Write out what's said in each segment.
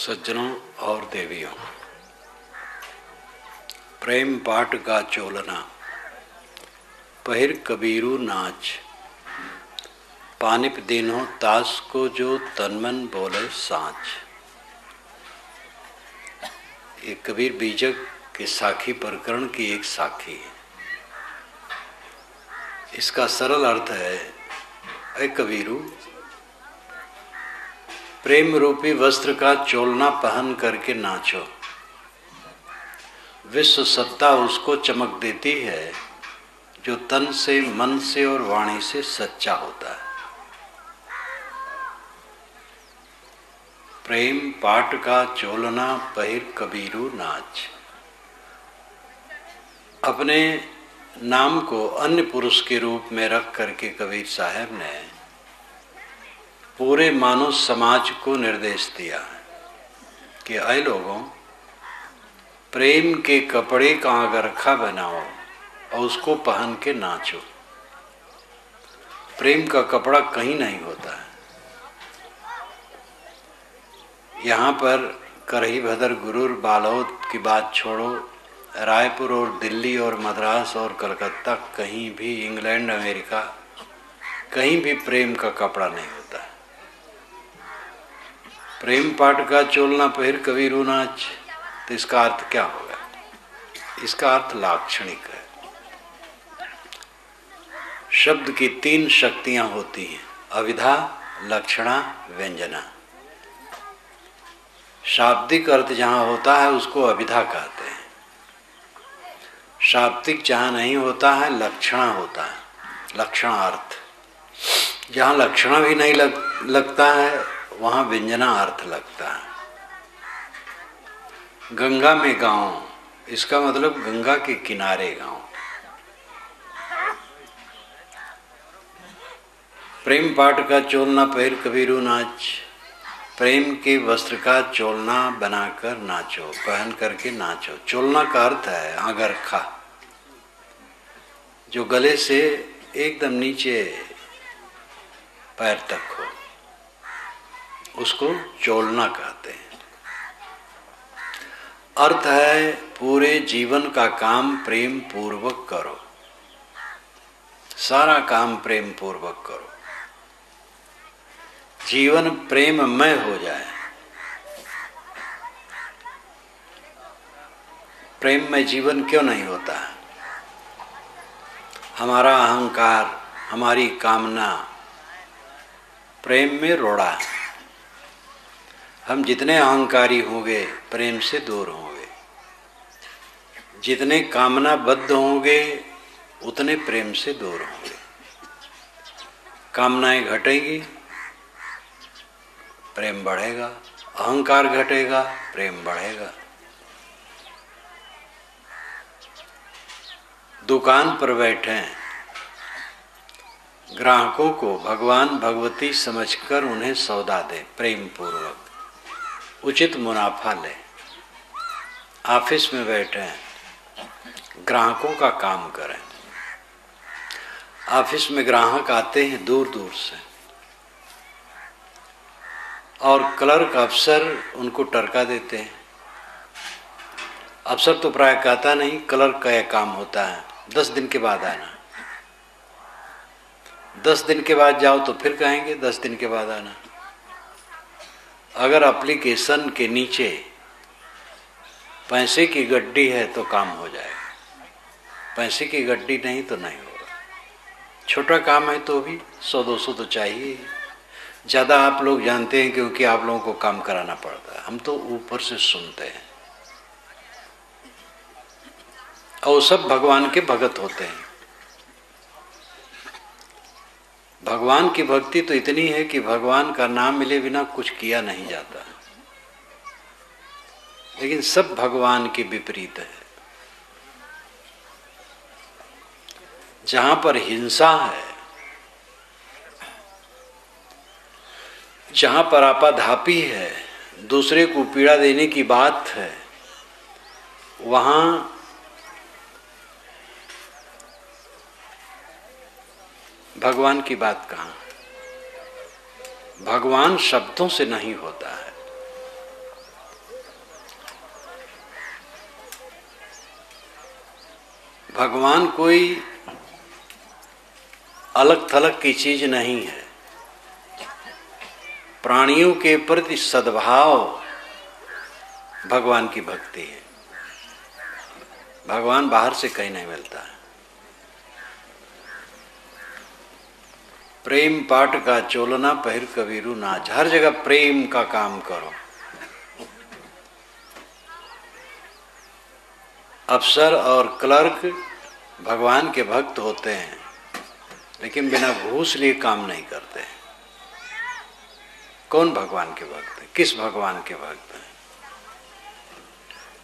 सज्जनों और देवियों, प्रेम पाट का चोलना पहिर कबीरू नाच, पानिप दीन्हो तास को जो तनमन बोले साँच। ये कबीर बीजक के साखी प्रकरण की एक साखी है। इसका सरल अर्थ है, ऐ कबीरू, प्रेम रूपी वस्त्र का चोलना पहन करके नाचो। विश्व सत्ता उसको चमक देती है जो तन से, मन से और वाणी से सच्चा होता है। प्रेम पाट का चोलना पहिर कबीरू नाच। अपने नाम को अन्य पुरुष के रूप में रख करके कबीर साहब ने पूरे मानव समाज को निर्देश दिया है कि ऐ लोगों, प्रेम के कपड़े का अंगरखा बनाओ और उसको पहन के नाचो। प्रेम का कपड़ा कहीं नहीं होता है। यहाँ पर करही भदर गुरूर बालोद की बात छोड़ो, रायपुर और दिल्ली और मद्रास और कलकत्ता, कहीं भी, इंग्लैंड, अमेरिका, कहीं भी प्रेम का कपड़ा नहीं होता है। प्रेम पाट का चोलना पहिर कबीरू नाच, तो इसका अर्थ क्या होगा? इसका अर्थ लाक्षणिक है। शब्द की तीन शक्तियां होती हैं, अविधा, लक्षणा, व्यंजना। शाब्दिक अर्थ जहां होता है उसको अविधा कहते हैं। शाब्दिक जहां नहीं होता है लक्षणा होता है, लक्षणार्थ। जहां लक्षणा भी नहीं लगता है वहां व्यंजना अर्थ लगता है। गंगा में गांव, इसका मतलब गंगा के किनारे गांव। प्रेम पाट का चोलना पहिर कबीरू नाच, प्रेम के वस्त्र का चोलना बनाकर नाचो, पहन करके नाचो। चोलना का अर्थ है अंगरखा, जो गले से एकदम नीचे पैर तक हो, उसको चोलना कहते हैं। अर्थ है पूरे जीवन का काम प्रेम पूर्वक करो, सारा काम प्रेम पूर्वक करो। जीवन प्रेममय हो जाए। प्रेम में जीवन क्यों नहीं होता है? हमारा अहंकार, हमारी कामना प्रेम में रोड़ा है। हम जितने अहंकारी होंगे प्रेम से दूर होंगे, जितने कामनाबद्ध होंगे उतने प्रेम से दूर होंगे। कामनाएं घटेंगी, प्रेम बढ़ेगा, अहंकार घटेगा, प्रेम बढ़ेगा। दुकान पर बैठे ग्राहकों को भगवान भगवती समझकर उन्हें सौदा दे, प्रेम पूर्वक उचित मुनाफा ले। ऑफिस में बैठे ग्राहकों का काम करें। ऑफिस में ग्राहक आते हैं दूर दूर से और क्लर्क अफसर उनको टरका देते हैं। अफसर तो प्राय कहता नहीं, क्लर्क का यह काम होता है 10 दिन के बाद आना। 10 दिन के बाद जाओ तो फिर कहेंगे 10 दिन के बाद आना। अगर एप्लीकेशन के नीचे पैसे की गड्डी है तो काम हो जाएगा, पैसे की गड्डी नहीं तो नहीं होगा। छोटा काम है तो भी 100-200 तो चाहिए। ज़्यादा आप लोग जानते हैं क्योंकि आप लोगों को काम कराना पड़ता है। हम तो ऊपर से सुनते हैं। और सब भगवान के भगत होते हैं। भगवान की भक्ति तो इतनी है कि भगवान का नाम मिले बिना कुछ किया नहीं जाता, लेकिन सब भगवान के विपरीत है। जहां पर हिंसा है, जहां पर आपाधापी है, दूसरे को पीड़ा देने की बात है, वहां भगवान की बात कहाँ? भगवान शब्दों से नहीं होता है। भगवान कोई अलग थलग की चीज नहीं है। प्राणियों के प्रति सद्भाव भगवान की भक्ति है। भगवान बाहर से कहीं नहीं मिलता है। प्रेम पाठ का चोलना पहिर कबीरू नाच। हर जगह प्रेम का काम करो। अफसर और क्लर्क भगवान के भक्त होते हैं, लेकिन बिना घूस लिए काम नहीं करते। कौन भगवान के भक्त है? किस भगवान के भक्त हैं?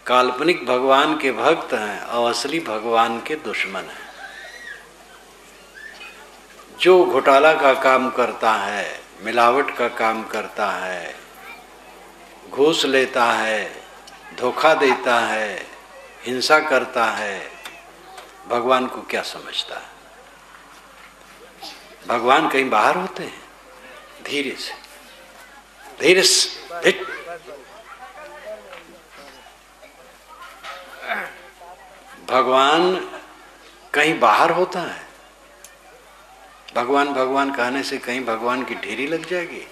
काल्पनिक भगवान के भक्त हैं और असली भगवान के दुश्मन हैं। जो घोटाला का काम करता है, मिलावट का काम करता है, घूस लेता है, धोखा देता है, हिंसा करता है, भगवान को क्या समझता है? भगवान कहीं बाहर होते हैं? धीरे से, धीरे से। भगवान कहीं बाहर होता है? भगवान भगवान कहने से कहीं भगवान की ढेरी लग जाएगी।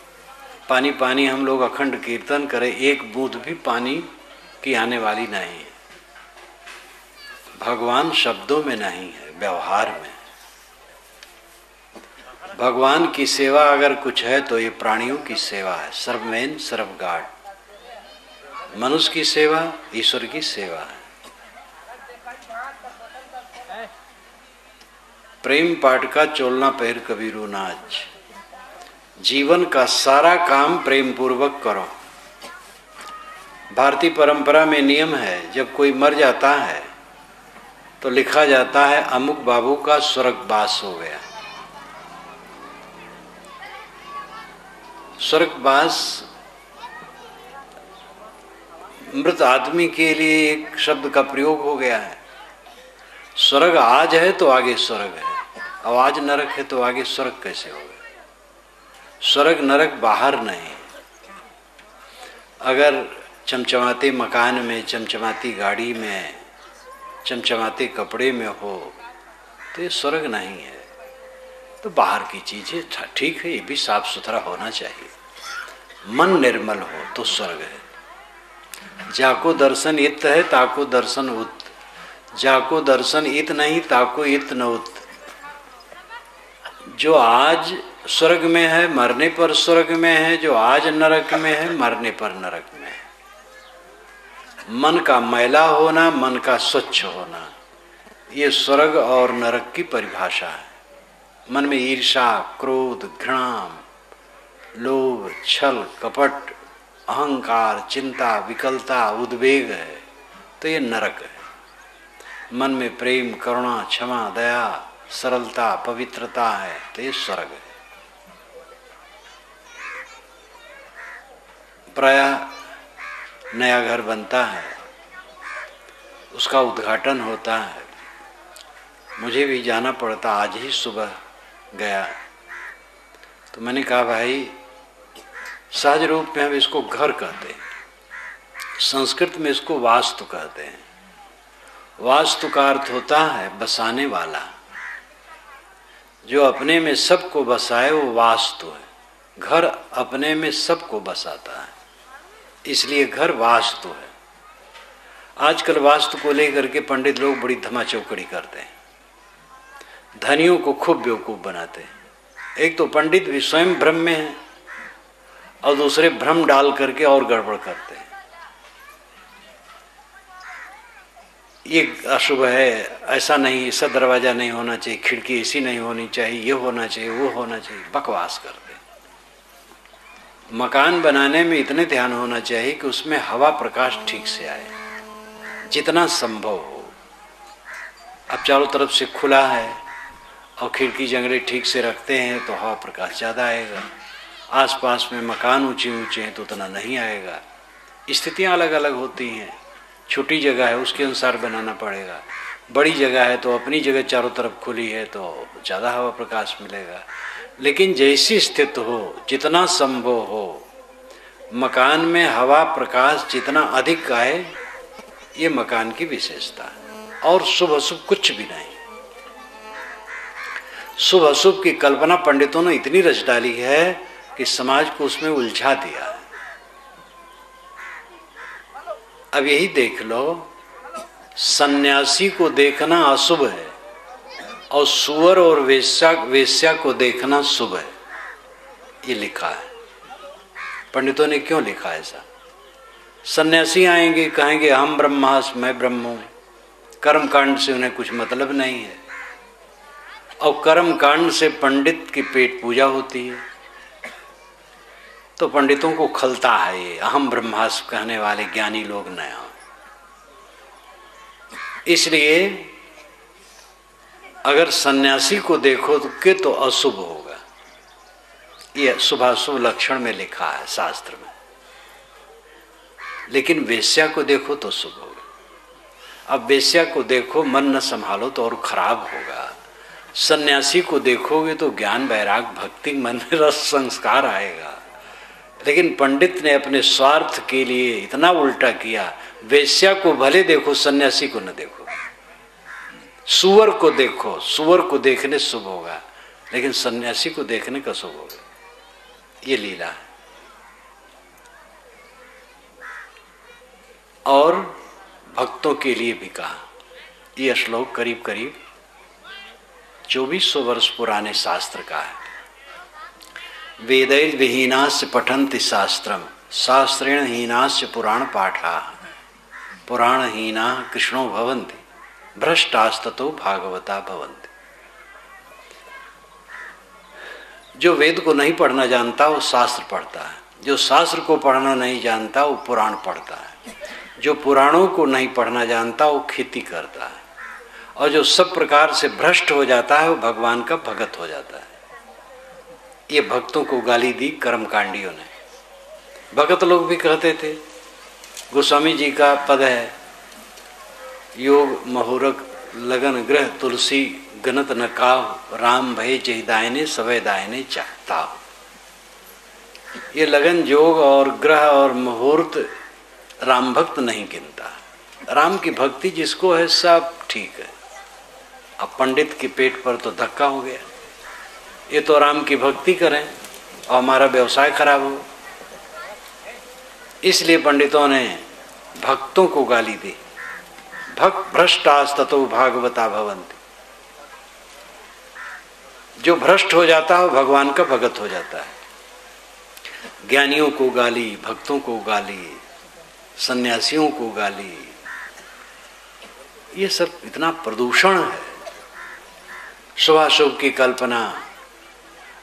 पानी पानी हम लोग अखंड कीर्तन करें, एक बूंद भी पानी की आने वाली नहीं है। भगवान शब्दों में नहीं है, व्यवहार में। भगवान की सेवा अगर कुछ है तो ये प्राणियों की सेवा है। सर्वमेन सर्वगाड। मनुष्य की सेवा ईश्वर की सेवा है। प्रेम पाठ का चोलना पैर कबीरू नाच। जीवन का सारा काम प्रेम पूर्वक करो। भारतीय परंपरा में नियम है, जब कोई मर जाता है तो लिखा जाता है अमुक बाबू का स्वर्गवास हो गया। स्वर्गवास मृत आदमी के लिए एक शब्द का प्रयोग हो गया है। स्वर्ग आज है तो आगे स्वर्ग है, और आज नरक है तो आगे स्वर्ग कैसे होगा? स्वर्ग नरक बाहर नहीं। अगर चमचमाते मकान में, चमचमाती गाड़ी में, चमचमाते कपड़े में हो तो ये स्वर्ग नहीं है। तो बाहर की चीजें ठीक है, ये भी साफ सुथरा होना चाहिए। मन निर्मल हो तो स्वर्ग है। जाको दर्शन इत है ताको दर्शन उत। जाको दर्शन इत नहीं ताको इत न उत। जो आज स्वर्ग में है मरने पर स्वर्ग में है, जो आज नरक में है मरने पर नरक में है। मन का मैला होना, मन का स्वच्छ होना, ये स्वर्ग और नरक की परिभाषा है। मन में ईर्ष्या, क्रोध, घृणा, लोभ, छल, कपट, अहंकार, चिंता, विकलता, उद्वेग है तो ये नरक है। मन में प्रेम, करुणा, क्षमा, दया, सरलता, पवित्रता है तो ये स्वर्ग है। प्रायः नया घर बनता है, उसका उद्घाटन होता है। मुझे भी जाना पड़ता, आज ही सुबह गया। तो मैंने कहा भाई, सहज रूप में हम इसको घर कहते हैं, संस्कृत में इसको वास्तु कहते हैं। वास्तु का अर्थ होता है बसाने वाला। जो अपने में सबको बसाए वो वास्तु है। घर अपने में सबको बसाता है, इसलिए घर वास्तु है। आजकल वास्तु को लेकर के पंडित लोग बड़ी धमाचौकड़ी करते हैं, धनियों को खूब बेवकूफ बनाते हैं। एक तो पंडित भी स्वयं भ्रम में है और दूसरे भ्रम डाल करके और गड़बड़ करते हैं। ये अशुभ है, ऐसा नहीं, ऐसा दरवाजा नहीं होना चाहिए, खिड़की ऐसी नहीं होनी चाहिए, ये होना चाहिए, वो होना चाहिए, बकवास करते हैं। मकान बनाने में इतने ध्यान होना चाहिए कि उसमें हवा प्रकाश ठीक से आए, जितना संभव हो। अब चारों तरफ से खुला है और खिड़की जंगले ठीक से रखते हैं तो हवा प्रकाश ज़्यादा आएगा। आसपास में मकान ऊंचे ऊंचे हैं तो उतना नहीं आएगा। स्थितियां अलग अलग होती हैं। छोटी जगह है उसके अनुसार बनाना पड़ेगा, बड़ी जगह है तो अपनी जगह चारों तरफ खुली है तो ज़्यादा हवा प्रकाश मिलेगा। लेकिन जैसी स्थिति हो, जितना संभव हो, मकान में हवा प्रकाश जितना अधिक आए, ये मकान की विशेषता है। और शुभ अशुभ कुछ भी नहीं। शुभ अशुभ की कल्पना पंडितों ने इतनी रच डाली है कि समाज को उसमें उलझा दिया है। अब यही देख लो, सन्यासी को देखना अशुभ है और सुअर और वेश्या को देखना शुभ है, ये लिखा है। पंडितों ने क्यों लिखा ऐसा? सन्यासी आएंगे, कहेंगे हम ब्रह्मास्मि, मैं ब्रह्म हूं। कर्म कांड से उन्हें कुछ मतलब नहीं है, और कर्म कांड से पंडित की पेट पूजा होती है। तो पंडितों को खलता है ये अहम ब्रह्मास्मि कहने वाले ज्ञानी लोग नया। इसलिए अगर सन्यासी को देखो तो अशुभ होगा, ये शुभाशुभ लक्षण में लिखा है शास्त्र में। लेकिन वेश्या को देखो तो शुभ होगा। अब वेश्या को देखो, मन न संभालो तो और खराब होगा। सन्यासी को देखोगे तो ज्ञान वैराग भक्ति मन में रस संस्कार आएगा। लेकिन पंडित ने अपने स्वार्थ के लिए इतना उल्टा किया, वेश्या को भले देखो, सन्यासी को न देखो। सुअर को देखो, सुअर को देखने शुभ होगा, लेकिन सन्यासी को देखने का शुभ होगा। ये लीला है। और भक्तों के लिए भी कहा। यह श्लोक करीब करीब 2400 वर्ष पुराने शास्त्र का है। वेदैर् विहीनास्य पठन्ति शास्त्रम, शास्त्रेण हीनास्य पुराण पाठा, पुराणहीना कृष्णो भवन्ति, भ्रष्टास्ततो भागवता भवन्ति। जो वेद को नहीं पढ़ना जानता वो शास्त्र पढ़ता है, जो शास्त्र को पढ़ना नहीं जानता वो पुराण पढ़ता है, जो पुराणों को नहीं पढ़ना जानता वो खेती करता है, और जो सब प्रकार से भ्रष्ट हो जाता है वो भगवान का भगत हो जाता है। ये भक्तों को गाली दी कर्मकांडियों ने। भगत लोग भी कहते थे, गोस्वामी जी का पद है, योग महुरक लगन ग्रह तुलसी गणत न काव, राम भय जय दायने सवय दायने चाहता। ये लगन जोग और ग्रह और मुहूर्त राम भक्त नहीं गिनता। राम की भक्ति जिसको है सब ठीक है। अब पंडित के पेट पर तो धक्का हो गया, ये तो राम की भक्ति करें और हमारा व्यवसाय खराब हो। इसलिए पंडितों ने भक्तों को गाली दी। भक्त भ्रष्टास्ततो भागवता भवन्ति। जो भ्रष्ट हो जाता है भगवान का भगत हो जाता है। ज्ञानियों को गाली, भक्तों को गाली, सन्यासियों को गाली, ये सब इतना प्रदूषण है। शुभाशुभ की कल्पना,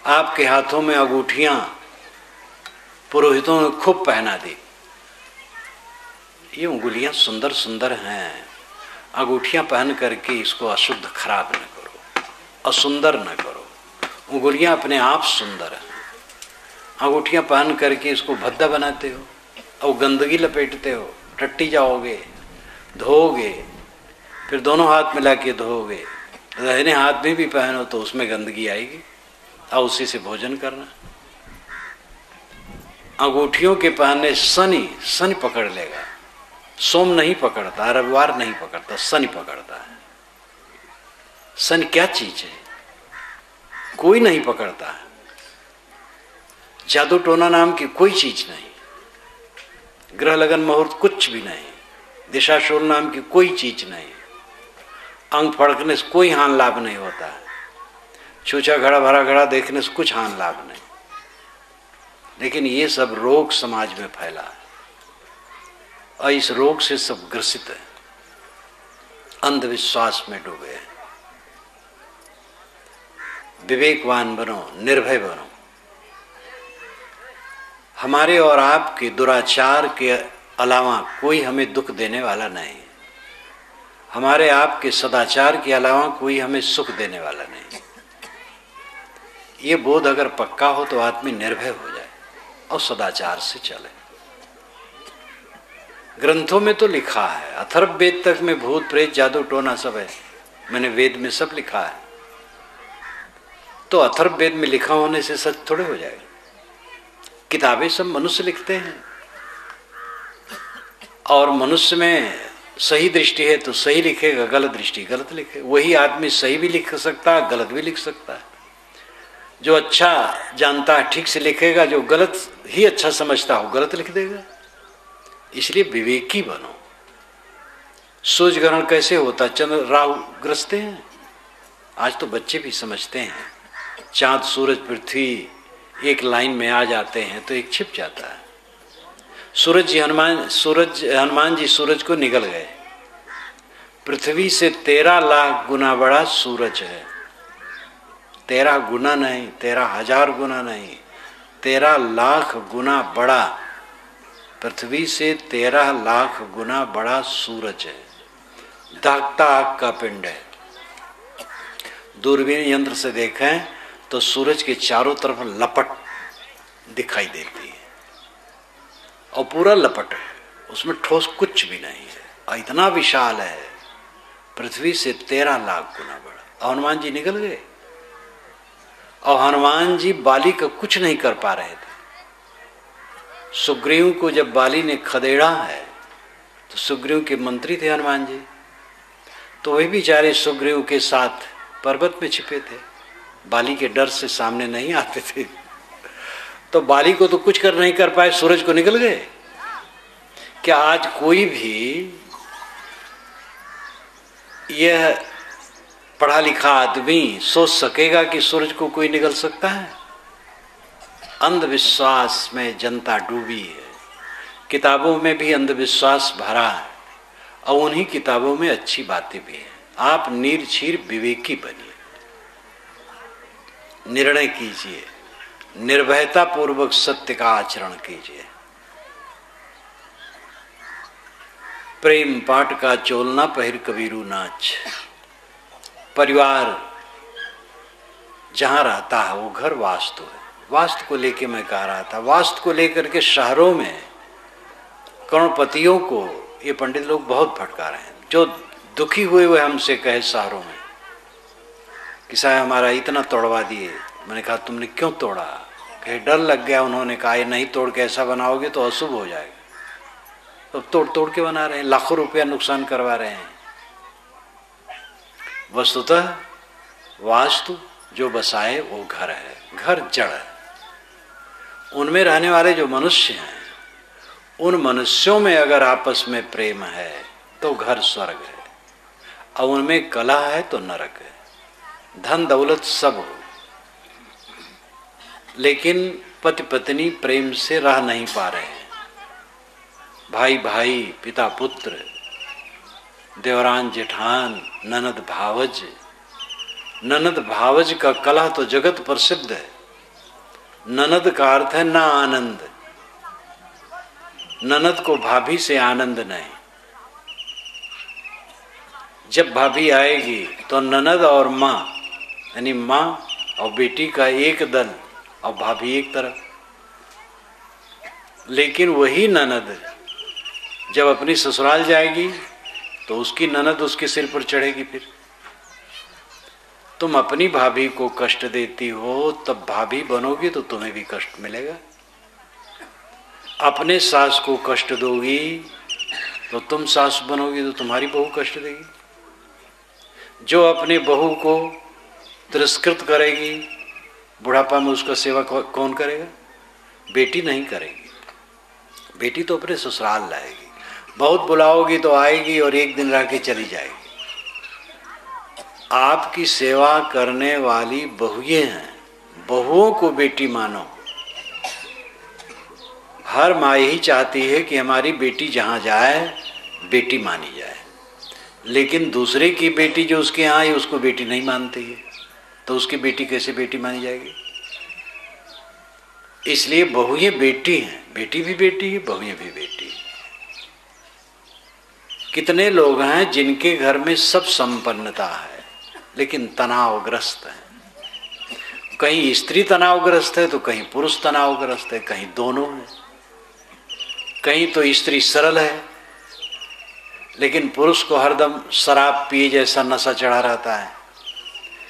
आपके हाथों में अंगूठियां पुरोहितों ने खूब पहना दी। ये उंगलियां सुंदर सुंदर हैं, अंगूठियां पहन करके इसको अशुद्ध खराब न करो, असुंदर न करो। उंगलियां अपने आप सुंदर हैं, अंगूठियां पहन करके इसको भद्दा बनाते हो और गंदगी लपेटते हो। टट्टी जाओगे, धोओगे, फिर दोनों हाथ मिला के धोओगे। दाहिने हाथ में भी पहनो तो उसमें गंदगी आएगी और उसी से भोजन करना। अंगूठियों के पहनने शनि पकड़ लेगा। सोम नहीं पकड़ता, रविवार नहीं पकड़ता, शनि पकड़ता है। शनि क्या चीज है? कोई नहीं पकड़ता है। जादू टोना नाम की कोई चीज नहीं, ग्रह लगन मुहूर्त कुछ भी नहीं, दिशाशूल नाम की कोई चीज नहीं, अंग फड़कने से कोई हानि लाभ नहीं होता है, छूछा घड़ा भरा घड़ा देखने से कुछ हानि लाभ नहीं। लेकिन ये सब रोग समाज में फैला है और इस रोग से सब ग्रसित है, अंधविश्वास में डूबे हैं। विवेकवान बनो, निर्भय बनो। हमारे और आपके दुराचार के अलावा कोई हमें दुख देने वाला नहीं, हमारे आपके सदाचार के अलावा कोई हमें सुख देने वाला नहीं। ये बोध अगर पक्का हो तो आदमी निर्भय हो जाए और सदाचार से चले। ग्रंथों में तो लिखा है, अथर्व वेद तक में भूत प्रेत जादू टोना सब है। मैंने वेद में सब लिखा है, तो अथर्व वेद में लिखा होने से सच थोड़े हो जाएगा। किताबें सब मनुष्य लिखते हैं और मनुष्य में सही दृष्टि है तो सही लिखेगा, गलत दृष्टि गलत लिखेगा। वही आदमी सही भी लिख सकता है, गलत भी लिख सकता है। जो अच्छा जानता है ठीक से लिखेगा, जो गलत ही अच्छा समझता हो गलत लिख देगा। इसलिए विवेकी बनो। सूर्य ग्रहण कैसे होता? चंद्र राहु ग्रसते हैं। आज तो बच्चे भी समझते हैं, चांद सूरज पृथ्वी एक लाइन में आ जाते हैं तो एक छिप जाता है। हनुमान जी सूरज को निगल गए। पृथ्वी से 13 लाख गुना बड़ा सूरज है। 13 गुना नहीं, 13,000 गुना नहीं, 13 लाख गुना बड़ा, पृथ्वी से 13 लाख गुना बड़ा सूरज है। दागता आग का पिंड है। दूरबीन यंत्र से देखें तो सूरज के चारों तरफ लपट दिखाई देती है और पूरा लपट है, उसमें ठोस कुछ भी नहीं है और इतना विशाल है, पृथ्वी से 13 लाख गुना बड़ा। हनुमान जी निकल गए और हनुमान जी बाली का कुछ नहीं कर पा रहे थे। सुग्रीव को जब बाली ने खदेड़ा है तो सुग्रीव के मंत्री थे हनुमान जी, तो वे बेचारे सुग्रीव के साथ पर्वत में छिपे थे, बाली के डर से सामने नहीं आते थे। तो बाली को तो कुछ कर नहीं कर पाए, सूरज को निकल गए। क्या आज कोई भी यह पढ़ा लिखा आदमी सोच सकेगा कि सूरज को कोई निगल सकता है? अंधविश्वास में जनता डूबी है। किताबों में भी अंधविश्वास भरा है और उन्हीं किताबों में अच्छी बातें भी हैं। आप निर्छीर विवेकी बनिए, निर्णय कीजिए, निर्भयता पूर्वक सत्य का आचरण कीजिए। प्रेम पाट का चोलना पहिर कबीरू नाच। परिवार जहां रहता है वो घर वास्तु है। वास्तु को लेके मैं कह रहा था, वास्तु को लेकर के शहरों में करोड़पतियों को ये पंडित लोग बहुत भटका रहे हैं। जो दुखी हुए हुए हमसे कहे शहरों में कि साहब हमारा इतना तोड़वा दिए। मैंने कहा तुमने क्यों तोड़ा? कहे डर लग गया। उन्होंने कहा ये नहीं तोड़ के ऐसा बनाओगे तो अशुभ हो जाएगा। तो तोड़ तोड़ के बना रहे हैं, लाखों रुपया नुकसान करवा रहे हैं। वस्तुतः वास्तु जो बसाए वो घर है, घर जड़ है। उनमें रहने वाले जो मनुष्य हैं, उन मनुष्यों में अगर आपस में प्रेम है तो घर स्वर्ग है, और उनमें कलह है तो नरक है। धन दौलत सब हो, लेकिन पति पत्नी प्रेम से रह नहीं पा रहे हैं। भाई भाई, पिता पुत्र, देवरान जेठान, ननद भावज। ननद भावज का कलह तो जगत प्रसिद्ध है। ननद का अर्थ है ना आनंद। ननद को भाभी से आनंद नहीं। जब भाभी आएगी तो ननद और माँ, यानी माँ और बेटी का एक दल और भाभी एक तरफ। लेकिन वही ननद जब अपनी ससुराल जाएगी तो उसकी ननद उसके सिर पर चढ़ेगी। फिर तुम अपनी भाभी को कष्ट देती हो, तब भाभी बनोगी तो तुम्हें भी कष्ट मिलेगा। अपने सास को कष्ट दोगी तो तुम सास बनोगी तो तुम्हारी बहू कष्ट देगी। जो अपने बहू को तिरस्कृत करेगी, बुढ़ापा में उसका सेवा कौन करेगा? बेटी नहीं करेगी। बेटी तो अपने ससुराल लाएगी। बहुत बुलाओगी तो आएगी और एक दिन रह के चली जाएगी। आपकी सेवा करने वाली बहुएं हैं, बहुओं को बेटी मानो। हर माँ यही चाहती है कि हमारी बेटी जहाँ जाए बेटी मानी जाए, लेकिन दूसरे की बेटी जो उसके यहाँ है उसको बेटी नहीं मानती है, तो उसकी बेटी कैसे बेटी मानी जाएगी? इसलिए बहुएं बेटी हैं, बेटी भी बेटी है, बहुएं भी बेटी है। कितने लोग हैं जिनके घर में सब संपन्नता है लेकिन तनावग्रस्त है। कहीं स्त्री तनावग्रस्त है तो कहीं पुरुष तनावग्रस्त है, कहीं दोनों है। कहीं तो स्त्री सरल है लेकिन पुरुष को हरदम शराब पिए जैसा नशा चढ़ा रहता है।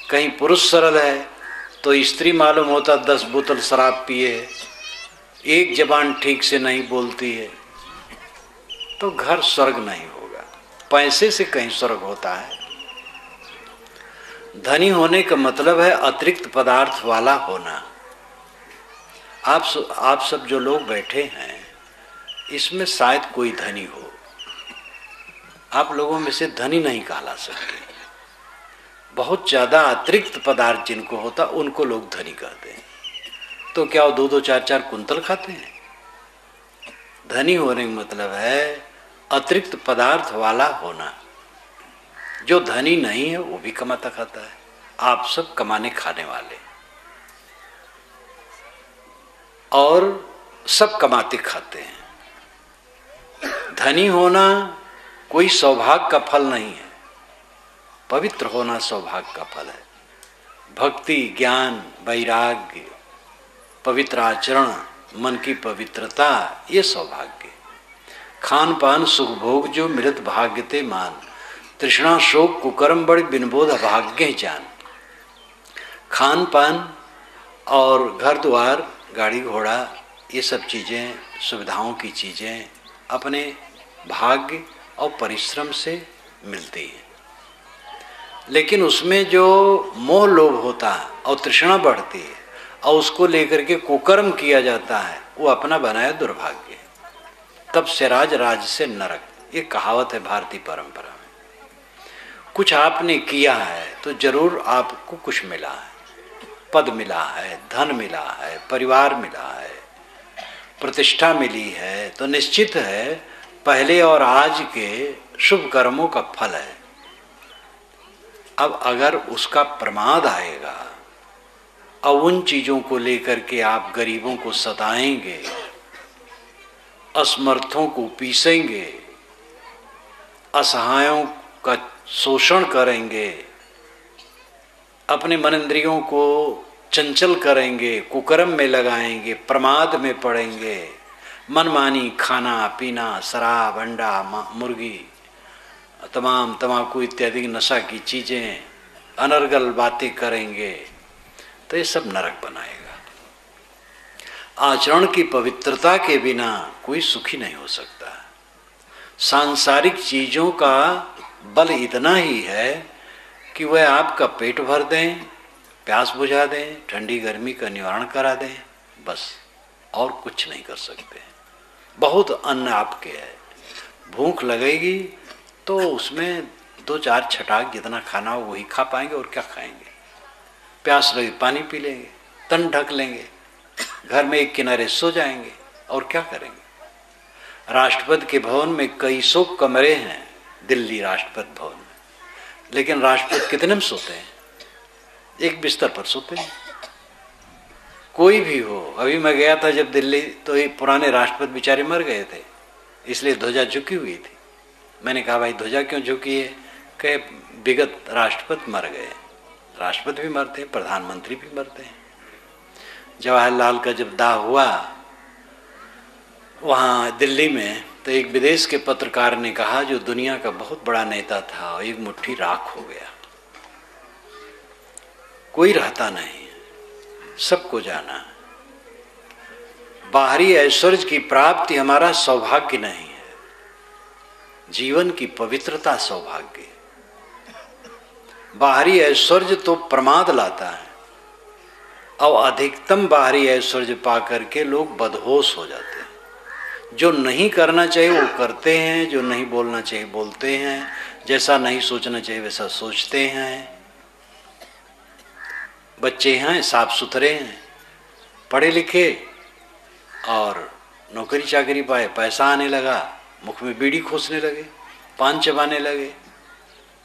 कहीं पुरुष सरल है तो स्त्री मालूम होता 10 बोतल शराब पिए है, एक जबान ठीक से नहीं बोलती है, तो घर स्वर्ग नहीं होगा। पैसे से कहीं स्वर्ग होता है। धनी होने का मतलब है अतिरिक्त पदार्थ वाला होना। आप सब जो लोग बैठे हैं इसमें शायद कोई धनी हो, आप लोगों में से धनी नहीं कहला सकते। बहुत ज्यादा अतिरिक्त पदार्थ जिनको होता उनको लोग धनी कहते हैं। तो क्या वो 2-2, 4-4 कुंतल खाते हैं? धनी होने का मतलब है अतिरिक्त पदार्थ वाला होना। जो धनी नहीं है वो भी कमाता खाता है। आप सब कमाने खाने वाले और सब कमाते खाते हैं। धनी होना कोई सौभाग्य का फल नहीं है, पवित्र होना सौभाग्य का फल है। भक्ति, ज्ञान, वैराग्य, पवित्र आचरण, मन की पवित्रता, ये सौभाग्य। खान पान सुख भोग जो मिलत भाग्य ते मान, तृष्णा शोक कुकर्म बड़े बिनबोध अभाग्य जान। खान पान और घर द्वार, गाड़ी घोड़ा, ये सब चीज़ें, सुविधाओं की चीज़ें अपने भाग्य और परिश्रम से मिलती हैं, लेकिन उसमें जो मोह लोभ होता है और तृष्णा बढ़ती है और उसको लेकर के कुकर्म किया जाता है, वो अपना बनाया दुर्भाग्य। तब से राज से नरक, ये कहावत है भारतीय परंपरा में। कुछ आपने किया है तो जरूर आपको कुछ मिला है, पद मिला है, धन मिला है, परिवार मिला है, प्रतिष्ठा मिली है, तो निश्चित है पहले और आज के शुभ कर्मों का फल है। अब अगर उसका प्रमाद आएगा और उन चीजों को लेकर के आप गरीबों को सताएंगे, असमर्थों को पीसेंगे, असहायों का शोषण करेंगे, अपने मन इंद्रियों को चंचल करेंगे, कुकर्म में लगाएंगे, प्रमाद में पड़ेंगे, मनमानी खाना पीना, शराब, अंडा, मुर्गी, तमाम तम्बाकू इत्यादि नशा की चीजें, अनर्गल बातें करेंगे, तो ये सब नरक बनाएगा। आचरण की पवित्रता के बिना कोई सुखी नहीं हो सकता। सांसारिक चीजों का बल इतना ही है कि वह आपका पेट भर दें, प्यास बुझा दें, ठंडी गर्मी का निवारण करा दें, बस, और कुछ नहीं कर सकते। बहुत अन्न आपके है, भूख लगेगी तो उसमें 2-4 छटाक जितना खाना हो वही खा पाएंगे, और क्या खाएंगे। प्यास लगे पानी पी लेंगे, तन ढक लेंगे, घर में एक किनारे सो जाएंगे, और क्या करेंगे। राष्ट्रपति के भवन में कई सौ कमरे हैं, दिल्ली राष्ट्रपति भवन में, लेकिन राष्ट्रपति कितने में सोते हैं? एक बिस्तर पर सोते हैं। कोई भी हो, अभी मैं गया था जब दिल्ली, तो ये पुराने राष्ट्रपति बेचारे मर गए थे, इसलिए ध्वजा झुकी हुई थी। मैंने कहा भाई ध्वजा क्यों झुकी है? कहे विगत राष्ट्रपति मर गए। राष्ट्रपति भी मरते हैं, प्रधानमंत्री भी मरते हैं। जवाहरलाल का जब दाह हुआ वहाँ दिल्ली में, तो एक विदेश के पत्रकार ने कहा जो दुनिया का बहुत बड़ा नेता था, एक मुट्ठी राख हो गया, कोई रहता नहीं, सबको जाना। बाहरी ऐश्वर्य की प्राप्ति हमारा सौभाग्य नहीं है, जीवन की पवित्रता सौभाग्य। बाहरी ऐश्वर्य तो प्रमाद लाता है, और अधिकतम बाहरी ऐश्वर्य पा करके लोग बदहोश हो जाते हैं। जो नहीं करना चाहिए वो करते हैं, जो नहीं बोलना चाहिए बोलते हैं, जैसा नहीं सोचना चाहिए वैसा सोचते हैं। बच्चे हैं, साफ सुथरे हैं, पढ़े लिखे, और नौकरी चाकरी पाए, पैसा आने लगा, मुख में बीड़ी खोसने लगे, पान चबाने लगे,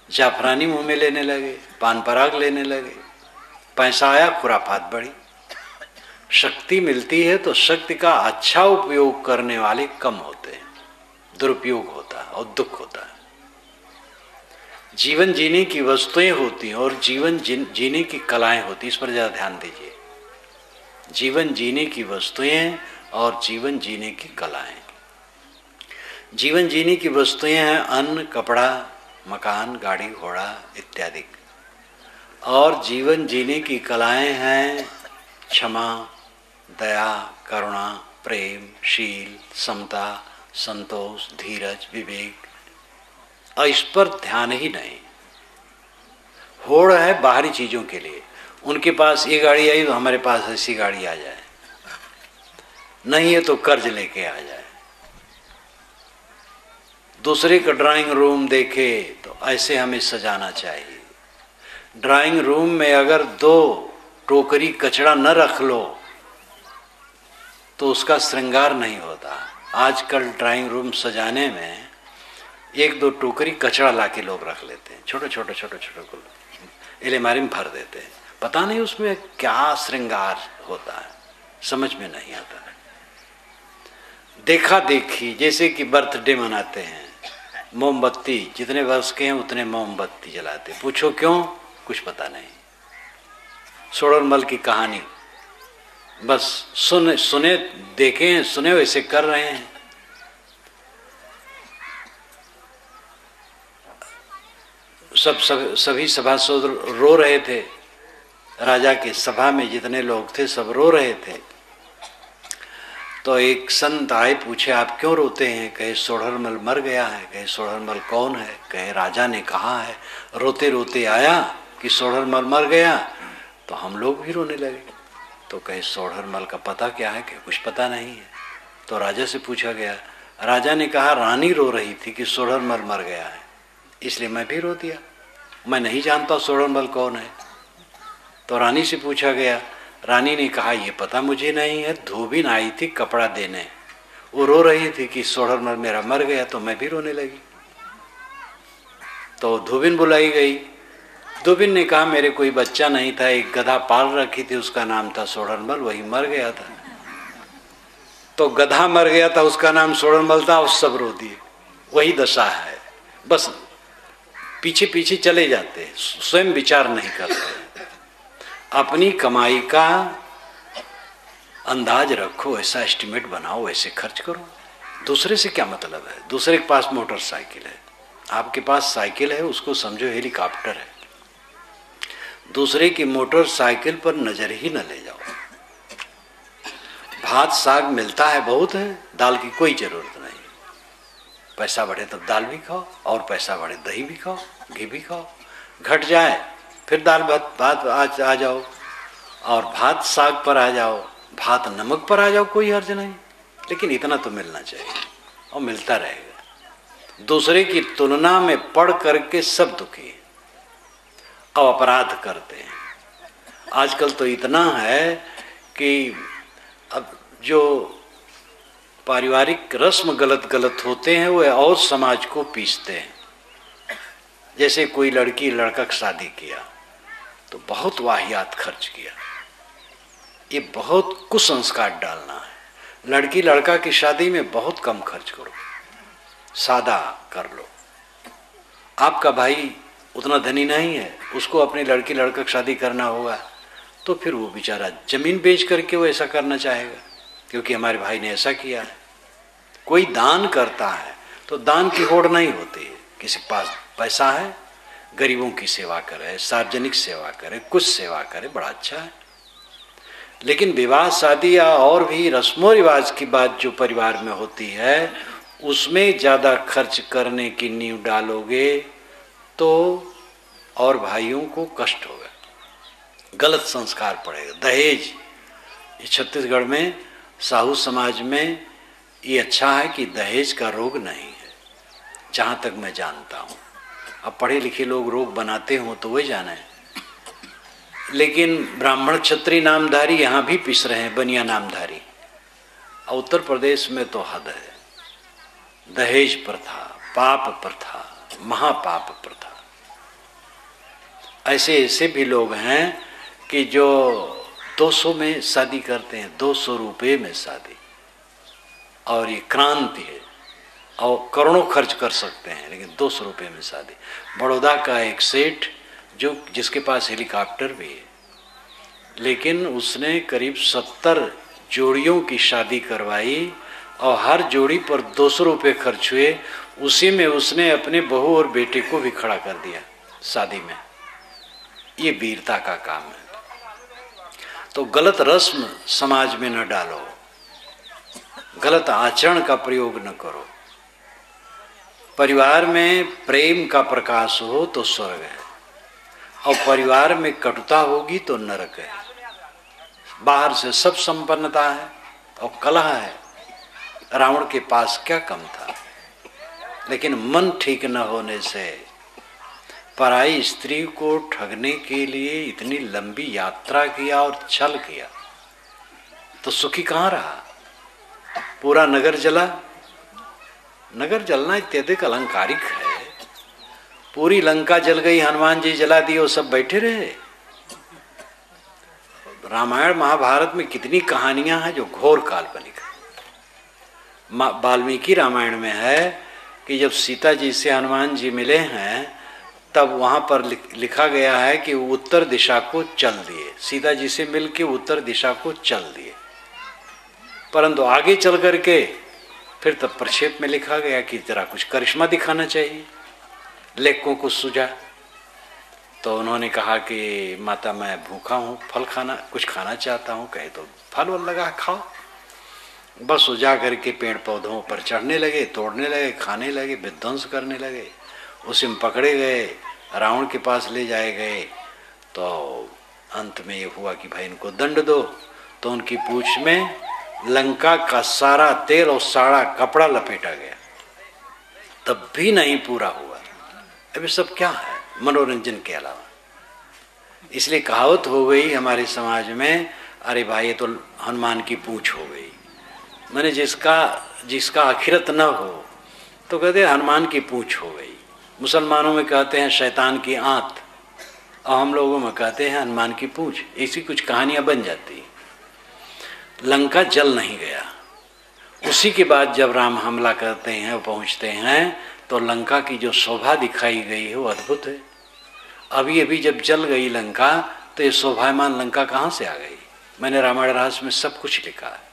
जाफरानी मुंह में लेने लगे, पान पराग लेने लगे, पैसा आया, खुराफात बढ़ी। शक्ति मिलती है तो शक्ति का अच्छा उपयोग करने वाले कम होते हैं, दुरुपयोग होता है और दुख होता है। जीवन जीने की वस्तुएं होती हैं और जीवन जीने की कलाएं होती, इस पर ज़्यादा ध्यान दीजिए। जीवन जीने की वस्तुएं और जीवन जीने की कलाएं। जीवन जीने की वस्तुएं हैं अन्न, कपड़ा, मकान, गाड़ी घोड़ा इत्यादि, और जीवन जीने की कलाएं हैं क्षमा, दया, करुणा, प्रेम, शील, समता, संतोष, धीरज, विवेक, और इस पर ध्यान ही नहीं। होड़ है बाहरी चीजों के लिए, उनके पास ये गाड़ी आई तो हमारे पास ऐसी गाड़ी आ जाए, नहीं है तो कर्ज लेके आ जाए। दूसरे का ड्राइंग रूम देखे तो ऐसे हमें सजाना चाहिए। ड्राइंग रूम में अगर 2 टोकरी कचड़ा न रख लो तो उसका श्रृंगार नहीं होता। आजकल ड्राइंग रूम सजाने में 1-2 टोकरी कचड़ा लाके लोग रख लेते हैं, छोटे छोटे को अलमारी में भर देते हैं। पता नहीं उसमें क्या श्रृंगार होता है, समझ में नहीं आता है। देखा देखी, जैसे कि बर्थडे मनाते हैं, मोमबत्ती जितने वर्ष के हैं उतने मोमबत्ती जलाते, पूछो क्यों, कुछ पता नहीं। सोडरमल की कहानी बस सुने देखे सुने वैसे कर रहे हैं। सभी सभासद रो रहे थे, राजा के सभा में जितने लोग थे सब रो रहे थे। तो एक संत आए, पूछे आप क्यों रोते हैं? कहे सोडरमल मर गया है। कहे सोडरमल कौन है? कहे राजा ने कहा है। रोते रोते आया कि सोडरमल मर गया, तो हम लोग भी रोने लगे। तो कहे सोडरमल का पता क्या है? कि कुछ पता नहीं है। तो राजा से पूछा गया, राजा ने कहा रानी रो रही थी कि सोडरमल मर गया है, इसलिए मैं भी रो दिया, मैं नहीं जानता सोडरमल कौन है। तो रानी से पूछा गया, रानी ने कहा ये पता मुझे नहीं है, धोबिन आई थी कपड़ा देने, वो रो रही थी कि सोडरमल मेरा मर गया, तो मैं भी रोने लगी। तो धोबिन बुलाई गई। धोबिन ने कहा मेरे कोई बच्चा नहीं था, एक गधा पाल रखी थी, उसका नाम था सोडरमल, वही मर गया था। तो गधा मर गया था, उसका नाम सोडरमल था, और सब रो दिए। वही दशा है, बस पीछे पीछे चले जाते, स्वयं विचार नहीं करते। अपनी कमाई का अंदाज रखो, ऐसा एस्टिमेट बनाओ, वैसे खर्च करो। दूसरे से क्या मतलब है? दूसरे के पास मोटरसाइकिल है, आपके पास साइकिल है, उसको समझो हेलीकॉप्टर है। दूसरे की मोटरसाइकिल पर नजर ही न ले जाओ। भात साग मिलता है, बहुत है, दाल की कोई जरूरत नहीं। पैसा बढ़े तब दाल भी खाओ, और पैसा बढ़े दही भी खाओ, घी भी खाओ। घट जाए फिर दाल भात आ जाओ, और भात साग पर आ जाओ, भात नमक पर आ जाओ, कोई हर्ज नहीं, लेकिन इतना तो मिलना चाहिए और मिलता रहेगा। दूसरे की तुलना में पढ़ करके सब दुखी और अपराध करते हैं। आजकल तो इतना है कि अब जो पारिवारिक रस्म गलत गलत होते हैं वो और समाज को पीसते हैं। जैसे कोई लड़की लड़का की शादी किया तो बहुत वाहियात खर्च किया, ये बहुत कुसंस्कार डालना है। लड़की लड़का की शादी में बहुत कम खर्च करो, सादा कर लो। आपका भाई उतना धनी नहीं है, उसको अपनी लड़की लड़का की शादी करना होगा, तो फिर वो बेचारा जमीन बेच करके वो ऐसा करना चाहेगा, क्योंकि हमारे भाई ने ऐसा किया है। कोई दान करता है तो दान की होड़ नहीं होती है। किसी के पास पैसा है, गरीबों की सेवा करे, सार्वजनिक सेवा करे, कुछ सेवा करे, बड़ा अच्छा है। लेकिन विवाह शादी या और भी रस्मों रिवाज की बात जो परिवार में होती है, उसमें ज़्यादा खर्च करने की नींव डालोगे तो और भाइयों को कष्ट होगा, गलत संस्कार पड़ेगा। दहेज, ये छत्तीसगढ़ में साहू समाज में ये अच्छा है कि दहेज का रोग नहीं है, जहाँ तक मैं जानता हूँ। अब पढ़े लिखे लोग रोग बनाते हों तो वही जाने, लेकिन ब्राह्मण क्षत्रिय नामधारी यहाँ भी पिस रहे हैं, बनिया नामधारी। और उत्तर प्रदेश में तो हद है। दहेज प्रथा पाप प्रथा, महापाप प्रथा। ऐसे ऐसे भी लोग हैं कि जो 200 में शादी करते हैं, 200 रुपये में शादी, और ये क्रांति है, और करोड़ों खर्च कर सकते हैं, लेकिन 200 रुपये में शादी। बड़ौदा का एक सेठ जो जिसके पास हेलीकॉप्टर भी है, लेकिन उसने करीब 70 जोड़ियों की शादी करवाई और हर जोड़ी पर 200 रुपये खर्च हुए। उसी में उसने अपने बहू और बेटे को भी खड़ा कर दिया शादी में। ये वीरता का काम है। तो गलत रस्म समाज में न डालो, गलत आचरण का प्रयोग न करो। परिवार में प्रेम का प्रकाश हो तो स्वर्ग है, और परिवार में कटुता होगी तो नरक है। बाहर से सब संपन्नता है और कलह है, रावण के पास क्या कम था। लेकिन मन ठीक न होने से पराई स्त्री को ठगने के लिए इतनी लंबी यात्रा किया और छल किया, तो सुखी कहाँ रहा। पूरा नगर जला। नगर जलना इत्यादि अलंकारिक है। पूरी लंका जल गई, हनुमान जी जला दिए, वो सब बैठे रहे। रामायण महाभारत में कितनी कहानियां हैं जो घोर काल्पनिक है। वाल्मीकि रामायण में है कि जब सीता जी से हनुमान जी मिले हैं तब वहां पर लिखा गया है कि उत्तर दिशा को चल दिए। सीता जी से मिलके उत्तर दिशा को चल दिए, परंतु आगे चल करके फिर तब प्रक्षेप में लिखा गया कि जरा कुछ करिश्मा दिखाना चाहिए, लेख को कुछ सूझा। तो उन्होंने कहा कि माता मैं भूखा हूँ, फल खाना कुछ खाना चाहता हूँ। कहे तो फल वल लगा खाओ। बस वो जा करके पेड़ पौधों पर चढ़ने लगे, तोड़ने लगे, खाने लगे, विध्वंस करने लगे। उसी में पकड़े गए, रावण के पास ले जाए गए। तो अंत में ये हुआ कि भाई इनको दंड दो। तो उनकी पूंछ में लंका का सारा तेल और सारा कपड़ा लपेटा गया, तब भी नहीं पूरा हुआ। अभी सब क्या है मनोरंजन के अलावा। इसलिए कहावत हो गई हमारे समाज में, अरे भाई ये तो हनुमान की पूंछ हो गई। मैंने जिसका आखिरत न हो तो कहते हैं हनुमान की पूंछ हो गई। मुसलमानों में कहते हैं शैतान की आंत, और हम लोगों में कहते हैं हनुमान की पूंछ। ऐसी कुछ कहानियां बन जाती। लंका जल नहीं गया। उसी के बाद जब राम हमला करते हैं, पहुंचते हैं, तो लंका की जो शोभा दिखाई गई है वो अद्भुत है। अभी अभी जब जल गई लंका तो ये शोभायमान लंका कहाँ से आ गई। मैंने रामायण रहस्य में सब कुछ लिखा है।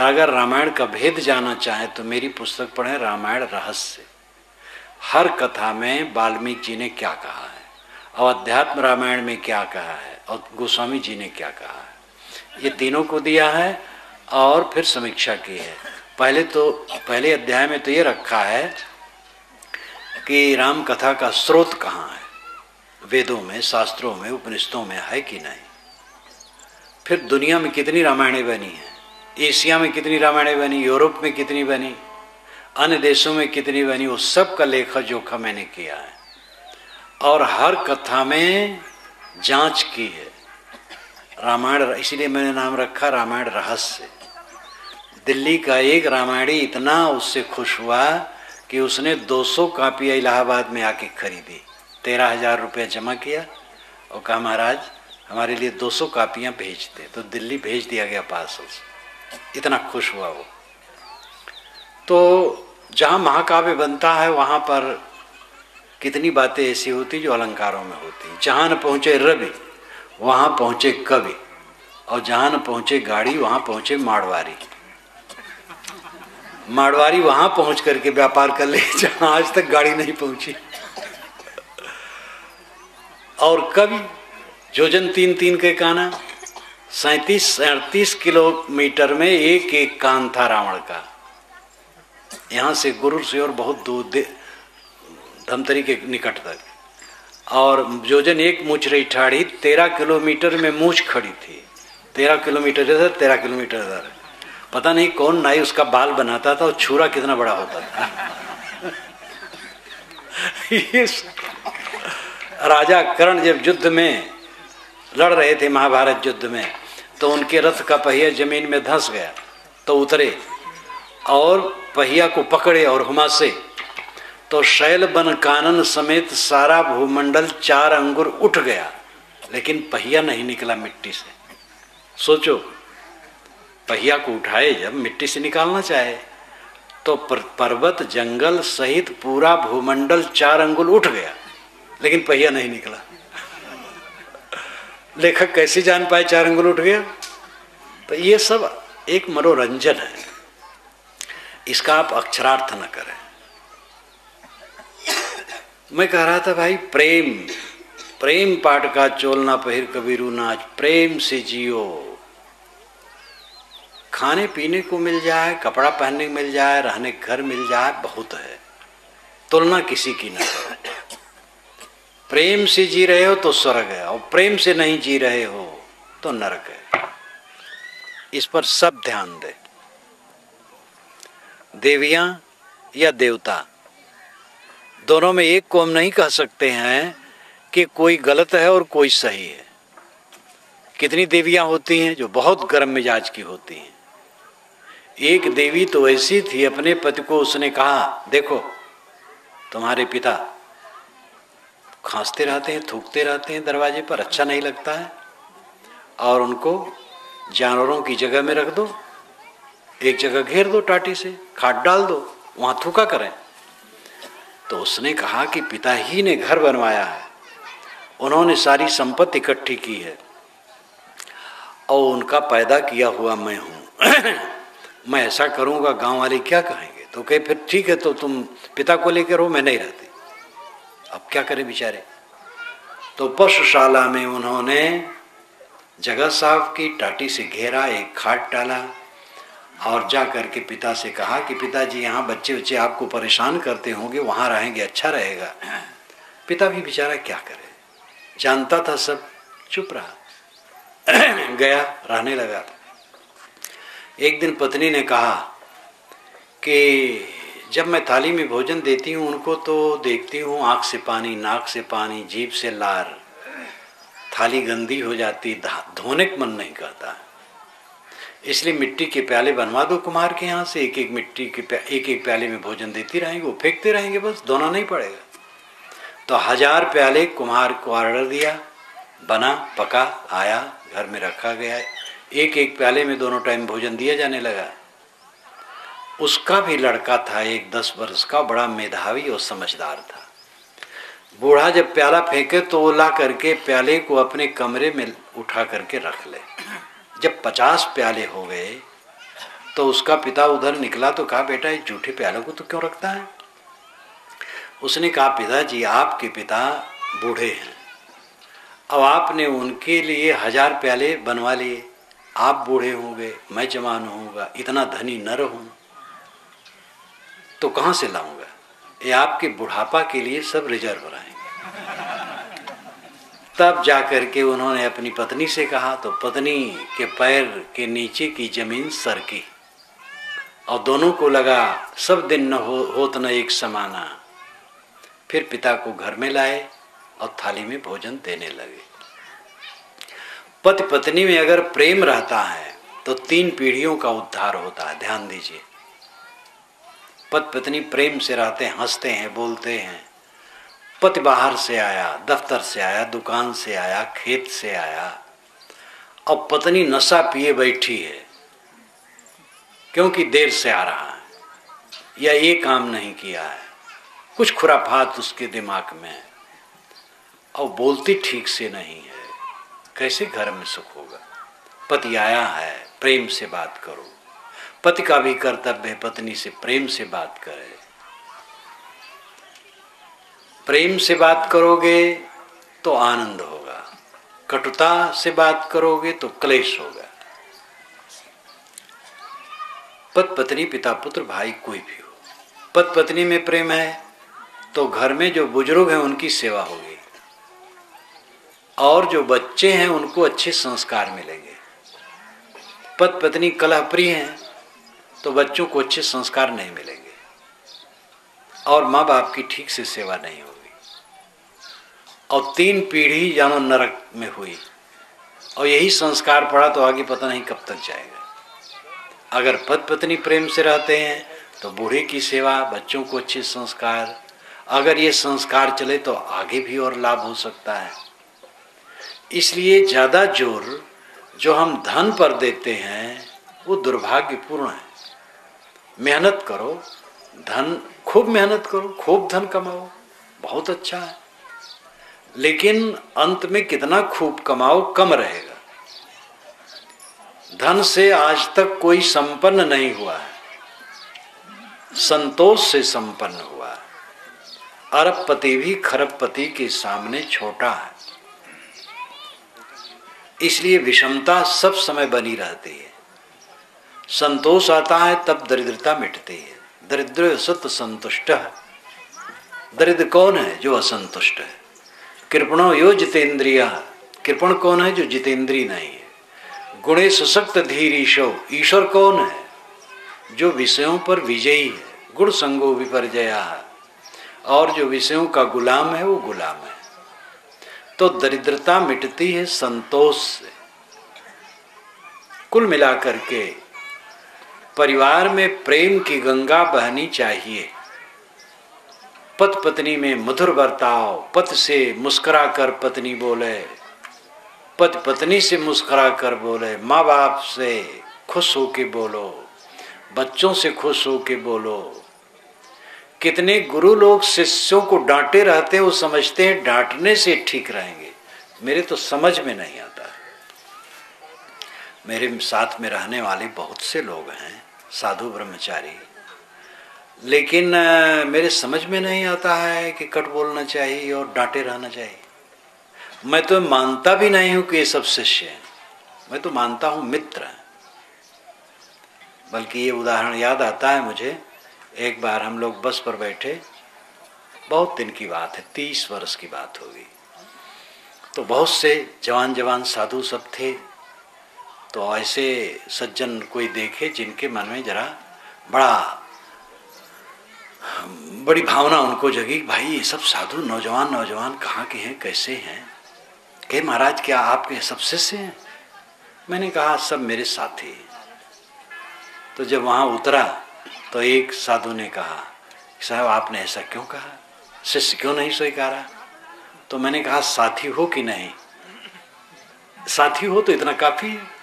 अगर रामायण का भेद जानना चाहें तो मेरी पुस्तक पढ़ें, रामायण रहस्य। हर कथा में वाल्मीकि जी ने क्या कहा है, और अध्यात्म रामायण में क्या कहा है, और गोस्वामी जी ने क्या कहा है, ये तीनों को दिया है और फिर समीक्षा की है। पहले अध्याय में तो ये रखा है कि राम कथा का स्रोत कहाँ है, वेदों में, शास्त्रों में, उपनिषदों में है कि नहीं। फिर दुनिया में कितनी रामायणें बनी हैं, एशिया में कितनी रामायणें बनी, यूरोप में कितनी बनी, अन्य देशों में कितनी बनी, वो सब का लेखा जोखा मैंने किया है। और हर कथा में जांच की है रामायण। इसीलिए मैंने नाम रखा रामायण रहस्य। दिल्ली का एक रामायणी इतना उससे खुश हुआ कि उसने 200 कापियाँ इलाहाबाद में आके खरीदी। 13,000 रुपया जमा किया और कहा महाराज हमारे लिए 200 कापियाँ भेज दे। तो दिल्ली भेज दिया गया पार्सल से। इतना खुश हुआ वो। तो जहाँ महाकाव्य बनता है वहाँ पर कितनी बातें ऐसी होती जो अलंकारों में होती। जहाँ न पहुँचे रवि वहाँ पहुँचे कवि, और जहाँ न पहुँचे गाड़ी वहाँ पहुँचे मारवाड़ी। मारवाड़ी वहाँ पहुँच करके व्यापार कर ले जहाँ आज तक गाड़ी नहीं पहुँची। और कवि जोजन 3-3 के काना, 37-38 किलोमीटर में एक एक कान था रावण का। यहाँ से गुरु से और बहुत दूर धमतरी के निकट तक। और जोजन एक मूछ रही ठाड़ी, 13 किलोमीटर में मूछ खड़ी थी। 13 किलोमीटर इधर, 13 किलोमीटर इधर। पता नहीं कौन नाई उसका बाल बनाता था और छुरा कितना बड़ा होता था। राजा कर्ण जब युद्ध में लड़ रहे थे, महाभारत युद्ध में, तो उनके रथ का पहिया जमीन में धंस गया। तो उतरे और पहिया को पकड़े और हुमासे, तो शैल बन कानन समेत सारा भूमंडल 4 अंगुर उठ गया, लेकिन पहिया नहीं निकला मिट्टी से। सोचो, पहिया को उठाए जब मिट्टी से निकालना चाहे तो पर्वत जंगल सहित पूरा भूमंडल 4 अंगुल उठ गया, लेकिन पहिया नहीं निकला। लेखक कैसे जान पाए 4 अंगुल उठ गया। तो ये सब एक मनोरंजन है, इसका आप अक्षरार्थ न करें। मैं कह रहा था भाई प्रेम पाट का चोल ना पहिर कबीरू नाच, प्रेम से जियो। खाने पीने को मिल जाए, कपड़ा पहनने को मिल जाए, रहने घर मिल जाए, बहुत है। तुलना किसी की न करो। प्रेम से जी रहे हो तो स्वर्ग है, और प्रेम से नहीं जी रहे हो तो नरक है। इस पर सब ध्यान दें। देवियां या देवता, दोनों में एक को हम नहीं कह सकते हैं कि कोई गलत है और कोई सही है। कितनी देवियां होती हैं जो बहुत गर्म मिजाज की होती हैं। एक देवी तो ऐसी थी, अपने पति को उसने कहा, देखो तुम्हारे पिता खांसते रहते हैं, थूकते रहते हैं दरवाजे पर, अच्छा नहीं लगता है, और उनको जानवरों की जगह में रख दो, एक जगह घेर दो, टाटी से खाद डाल दो, वहां थूका करें। तो उसने कहा कि पिता ही ने घर बनवाया है, उन्होंने सारी संपत्ति इकट्ठी की है, और उनका पैदा किया हुआ मैं हूं मैं ऐसा करूंगा गांव वाले क्या कहेंगे? तो कहे फिर ठीक है, तो तुम पिता को लेकर रहो, मैं नहीं रहती। अब क्या करें बेचारे। तो पशुशाला में उन्होंने जगह साफ की, टाटी से घेरा, एक खाट डाला, और जा करके पिता से कहा कि पिताजी यहाँ बच्चे बच्चे आपको परेशान करते होंगे, वहाँ रहेंगे, अच्छा रहेगा। पिता भी बेचारा क्या करे, जानता था सब, चुप रहा गया, रहने लगा। एक दिन पत्नी ने कहा कि जब मैं थाली में भोजन देती हूँ उनको, तो देखती हूँ आँख से पानी, नाक से पानी, जीभ से लार, थाली गंदी हो जाती, धोने का मन नहीं करता। इसलिए मिट्टी के प्याले बनवा दो कुम्हार के यहाँ से, एक एक मिट्टी के एक एक प्याले में भोजन देती रहेंगे, वो फेंकते रहेंगे, बस धोना नहीं पड़ेगा। तो 1000 प्याले कुम्हार को ऑर्डर दिया, बना, पका, आया, घर में रखा गया, एक एक प्याले में दोनों टाइम भोजन दिया जाने लगा। उसका भी लड़का था एक 10 वर्ष का, बड़ा मेधावी और समझदार था। बूढ़ा जब प्याला फेंके तो वो ला करके प्याले को अपने कमरे में उठा करके रख ले। जब 50 प्याले हो गए तो उसका पिता उधर निकला तो कहा, बेटा इस जूठे प्यालों को तो क्यों रखता है? उसने कहा, पिताजी आपके पिता बूढ़े हैं, अब आपने उनके लिए 1000 प्याले बनवा लिए, आप बूढ़े होंगे, मैं जवान होऊंगा, इतना धनी न रहूं तो कहाँ से लाऊंगा? ये आपके बुढ़ापा के लिए सब रिजर्व रहेंगे। तब जाकर के उन्होंने अपनी पत्नी से कहा, तो पत्नी के पैर के नीचे की जमीन सरकी, और दोनों को लगा सब दिन न होत न एक समाना। फिर पिता को घर में लाए और थाली में भोजन देने लगे। पति पत्नी में अगर प्रेम रहता है तो 3 पीढ़ियों का उद्धार होता है। ध्यान दीजिए, पति पत्नी प्रेम से रहते हैं, हंसते हैं, बोलते हैं। पति बाहर से आया, दफ्तर से आया, दुकान से आया, खेत से आया, और पत्नी नशा पिए बैठी है क्योंकि देर से आ रहा है या ये काम नहीं किया है, कुछ खुराफात उसके दिमाग में, और बोलती ठीक से नहीं है, कैसे घर में सुख होगा? पति आया है, प्रेम से बात करो। पति का भी कर्तव्य है पत्नी से प्रेम से बात करे। प्रेम से बात करोगे तो आनंद होगा, कटुता से बात करोगे तो क्लेश होगा। पति पत्नी, पिता पुत्र, भाई कोई भी हो, पति पत्नी में प्रेम है तो घर में जो बुजुर्ग हैं उनकी सेवा होगी, और जो बच्चे हैं उनको अच्छे संस्कार मिलेंगे। पति पत्नी कलहप्रिय हैं तो बच्चों को अच्छे संस्कार नहीं मिलेंगे, और माँ बाप की ठीक से सेवा नहीं होगी, और 3 पीढ़ी जानो नरक में हुई, और यही संस्कार पड़ा तो आगे पता नहीं कब तक जाएगा। अगर पति पत्नी प्रेम से रहते हैं तो बूढ़े की सेवा, बच्चों को अच्छे संस्कार, अगर ये संस्कार चले तो आगे भी और लाभ हो सकता है। इसलिए ज़्यादा जोर जो हम धन पर देते हैं वो दुर्भाग्यपूर्ण है। मेहनत करो, धन खूब मेहनत करो, खूब धन कमाओ, बहुत अच्छा है, लेकिन अंत में कितना खूब कमाओ कम रहेगा। धन से आज तक कोई संपन्न नहीं हुआ है, संतोष से संपन्न हुआ है। अरबपति भी खरबपति के सामने छोटा है। इसलिए विषमता सब समय बनी रहती है। संतोष आता है तब दरिद्रता मिटती है। दरिद्र सत संतुष्ट, दरिद्र कौन है? जो असंतुष्ट है। कृपणो यो जितेंद्रिया, कृपण कौन है? जो जितेंद्री नहीं है। गुणे सुसक्त धीर ईशो, ईश्वर कौन है? जो विषयों पर विजयी है। गुण संगो विपर्जया, और जो विषयों का गुलाम है वो गुलाम है। तो दरिद्रता मिटती है संतोष से। कुल मिलाकर के परिवार में प्रेम की गंगा बहनी चाहिए। पति पत्नी में मधुर बर्ताव, पति से मुस्कुरा कर पत्नी बोले, पति पत्नी से मुस्कुरा कर बोले, माँ बाप से खुश होके बोलो, बच्चों से खुश होके बोलो। कितने गुरु लोग शिष्यों को डांटे रहते हैं, वो समझते हैं डांटने से ठीक रहेंगे। मेरे तो समझ में नहीं आता है। मेरे साथ में रहने वाले बहुत से लोग हैं साधु ब्रह्मचारी, लेकिन मेरे समझ में नहीं आता है कि कट बोलना चाहिए और डांटे रहना चाहिए। मैं तो मानता भी नहीं हूं कि ये सब शिष्य हैं, मैं तो मानता हूं मित्र हैं। बल्कि ये उदाहरण याद आता है मुझे, एक बार हम लोग बस पर बैठे, बहुत दिन की बात है, 30 वर्ष की बात होगी। तो बहुत से जवान जवान साधु सब थे। तो ऐसे सज्जन कोई देखे जिनके मन में जरा बड़ी भावना उनको जगी, भाई ये सब साधु नौजवान कहाँ के हैं, कैसे हैं? कहे महाराज क्या आपके सब शिष्य हैं? मैंने कहा सब मेरे साथी। तो जब वहाँ उतरा तो एक साधु ने कहा, साहब आपने ऐसा क्यों कहा, शिष्य क्यों नहीं स्वीकारा? तो मैंने कहा साथी हो कि नहीं? साथी हो तो इतना काफी है।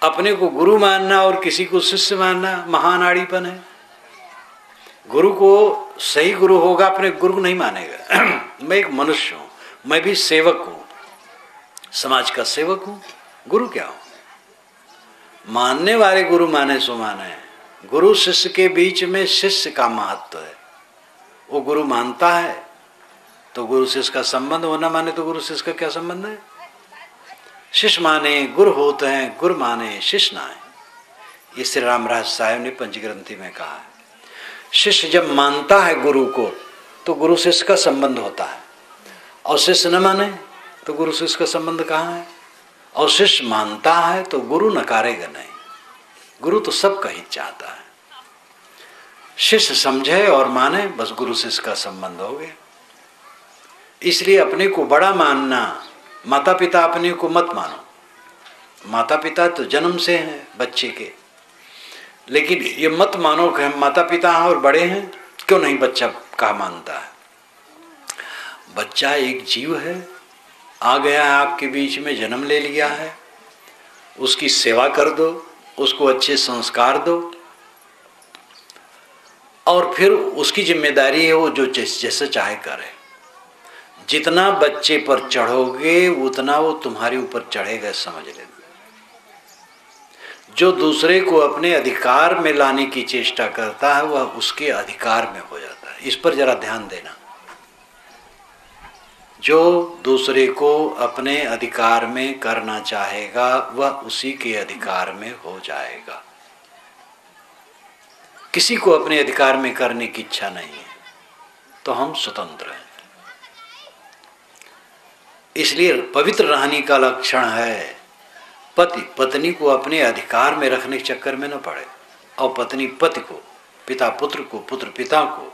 अपने को गुरु मानना और किसी को शिष्य मानना महान आड़ीपन है। गुरु को सही गुरु होगा, अपने गुरु नहीं मानेगा। मैं एक मनुष्य हूं, मैं भी सेवक हूं, समाज का सेवक हूं। गुरु क्या हूं? मानने वाले गुरु माने सो माने। गुरु शिष्य के बीच में शिष्य का महत्व है। वो गुरु मानता है तो गुरु शिष्य का संबंध होना, माने तो गुरु शिष्य का क्या संबंध है? शिष्य माने गुरु होते हैं, गुरु माने शिष्य ना है। ये श्री राम राज साहब ने पंचग्रंथी में कहा है। शिष्य जब मानता है गुरु को तो गुरु शिष्य का संबंध होता है, और शिष्य न माने तो गुरु शिष्य का संबंध कहाँ है? और शिष्य मानता है तो गुरु नकारेगा नहीं। गुरु तो सबका हित चाहता है। शिष्य समझे और माने, बस गुरु शिष्य का संबंध हो गया। इसलिए अपने को बड़ा मानना, माता पिता अपने को मत मानो। माता पिता तो जन्म से हैं बच्चे के, लेकिन ये मत मानो कि हम माता पिता हैं और बड़े हैं। क्यों नहीं बच्चा कहा मानता है? बच्चा एक जीव है, आ गया है आपके बीच में, जन्म ले लिया है। उसकी सेवा कर दो, उसको अच्छे संस्कार दो, और फिर उसकी जिम्मेदारी है वो जो जैसे चाहे करे। जितना बच्चे पर चढ़ोगे उतना वो तुम्हारे ऊपर चढ़ेगा, समझ लेना। जो दूसरे को अपने अधिकार में लाने की चेष्टा करता है वह उसके अधिकार में हो जाता है। इस पर जरा ध्यान देना। जो दूसरे को अपने अधिकार में करना चाहेगा वह उसी के अधिकार में हो जाएगा। किसी को अपने अधिकार में करने की इच्छा नहीं है तो हम स्वतंत्र हैं। इसलिए पवित्र रहने का लक्षण है पति पत्नी को अपने अधिकार में रखने के चक्कर में न पड़े, और पत्नी पति को, पिता पुत्र को, पुत्र पिता को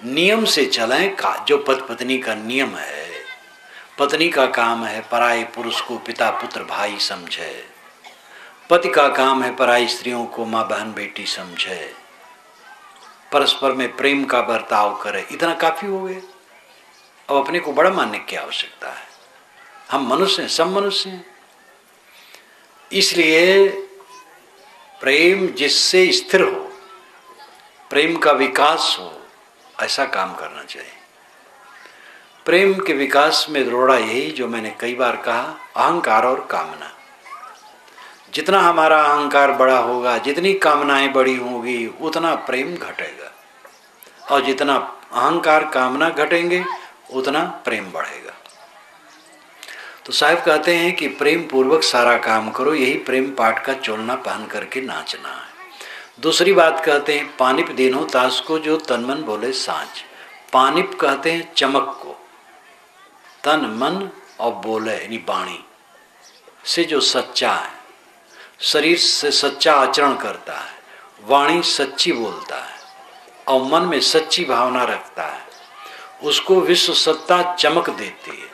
नियम से चलें। जो पति पत्नी का नियम है, पत्नी का काम है पराये पुरुष को पिता पुत्र भाई समझे, पति का काम है पराई स्त्रियों को माँ बहन बेटी समझे, परस्पर में प्रेम का बर्ताव करे। इतना काफी हो गया। अब अपने को बड़ा मानने की आवश्यकता है। हम मनुष्य हैं, सब मनुष्य हैं। इसलिए प्रेम जिससे स्थिर हो, प्रेम का विकास हो, ऐसा काम करना चाहिए। प्रेम के विकास में रोड़ा यही जो मैंने कई बार कहा, अहंकार और कामना। जितना हमारा अहंकार बड़ा होगा, जितनी कामनाएं बड़ी होगी, उतना प्रेम घटेगा, और जितना अहंकार कामना घटेंगे उतना प्रेम बढ़ेगा। तो साहब कहते हैं कि प्रेम पूर्वक सारा काम करो, यही प्रेम पाठ का चोलना पहन करके नाचना है। दूसरी बात कहते हैं पानिप दीनो तास को जो तन मन बोले सांच। पानिप कहते हैं चमक को, तन मन और बोले यानी वाणी से जो सच्चा है, शरीर से सच्चा आचरण करता है, वाणी सच्ची बोलता है और मन में सच्ची भावना रखता है, उसको विश्व सत्ता चमक देती है।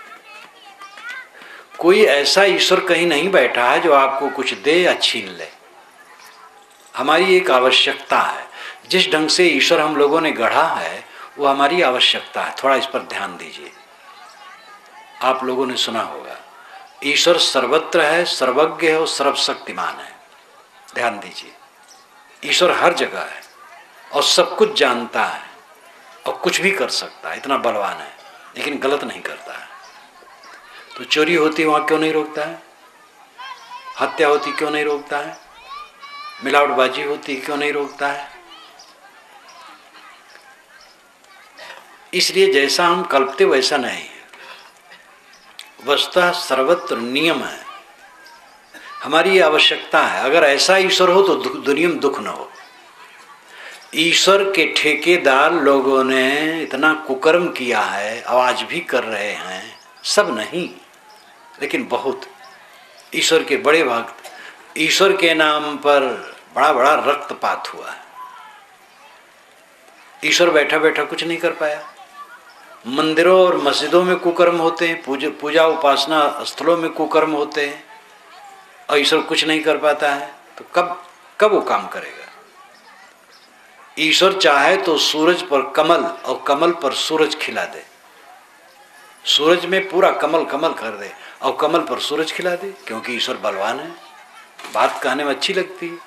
कोई ऐसा ईश्वर कहीं नहीं बैठा है जो आपको कुछ दे या छीन ले। हमारी एक आवश्यकता है, जिस ढंग से ईश्वर हम लोगों ने गढ़ा है वो हमारी आवश्यकता है। थोड़ा इस पर ध्यान दीजिए। आप लोगों ने सुना होगा ईश्वर सर्वत्र है, सर्वज्ञ है और सर्वशक्तिमान है। ध्यान दीजिए, ईश्वर हर जगह है और सब कुछ जानता है और कुछ भी कर सकता है, इतना बलवान है, लेकिन गलत नहीं करता है। तो चोरी होती वहाँ क्यों नहीं रोकता है? हत्या होती क्यों नहीं रोकता है? मिलावटबाजी होती क्यों नहीं रोकता है? इसलिए जैसा हम कल्पते वैसा नहीं है। वस्तुतः सर्वत्र नियम है, हमारी ये आवश्यकता है। अगर ऐसा ईश्वर हो तो दुनिया में दुख न हो। ईश्वर के ठेकेदार लोगों ने इतना कुकर्म किया है, आज भी कर रहे हैं, सब नहीं लेकिन बहुत। ईश्वर के बड़े भक्त, ईश्वर के नाम पर बड़ा बड़ा रक्तपात हुआ है। ईश्वर बैठा बैठा कुछ नहीं कर पाया। मंदिरों और मस्जिदों में कुकर्म होते हैं, पूजा उपासना स्थलों में कुकर्म होते हैं और ईश्वर कुछ नहीं कर पाता है, तो कब वो काम करेगा? ईश्वर चाहे तो सूरज पर कमल और कमल पर सूरज खिला दे, सूरज में पूरा कमल कमल कर दे और कमल पर सूरज खिला दे, क्योंकि ईश्वर बलवान है। बात कहने में अच्छी लगती है।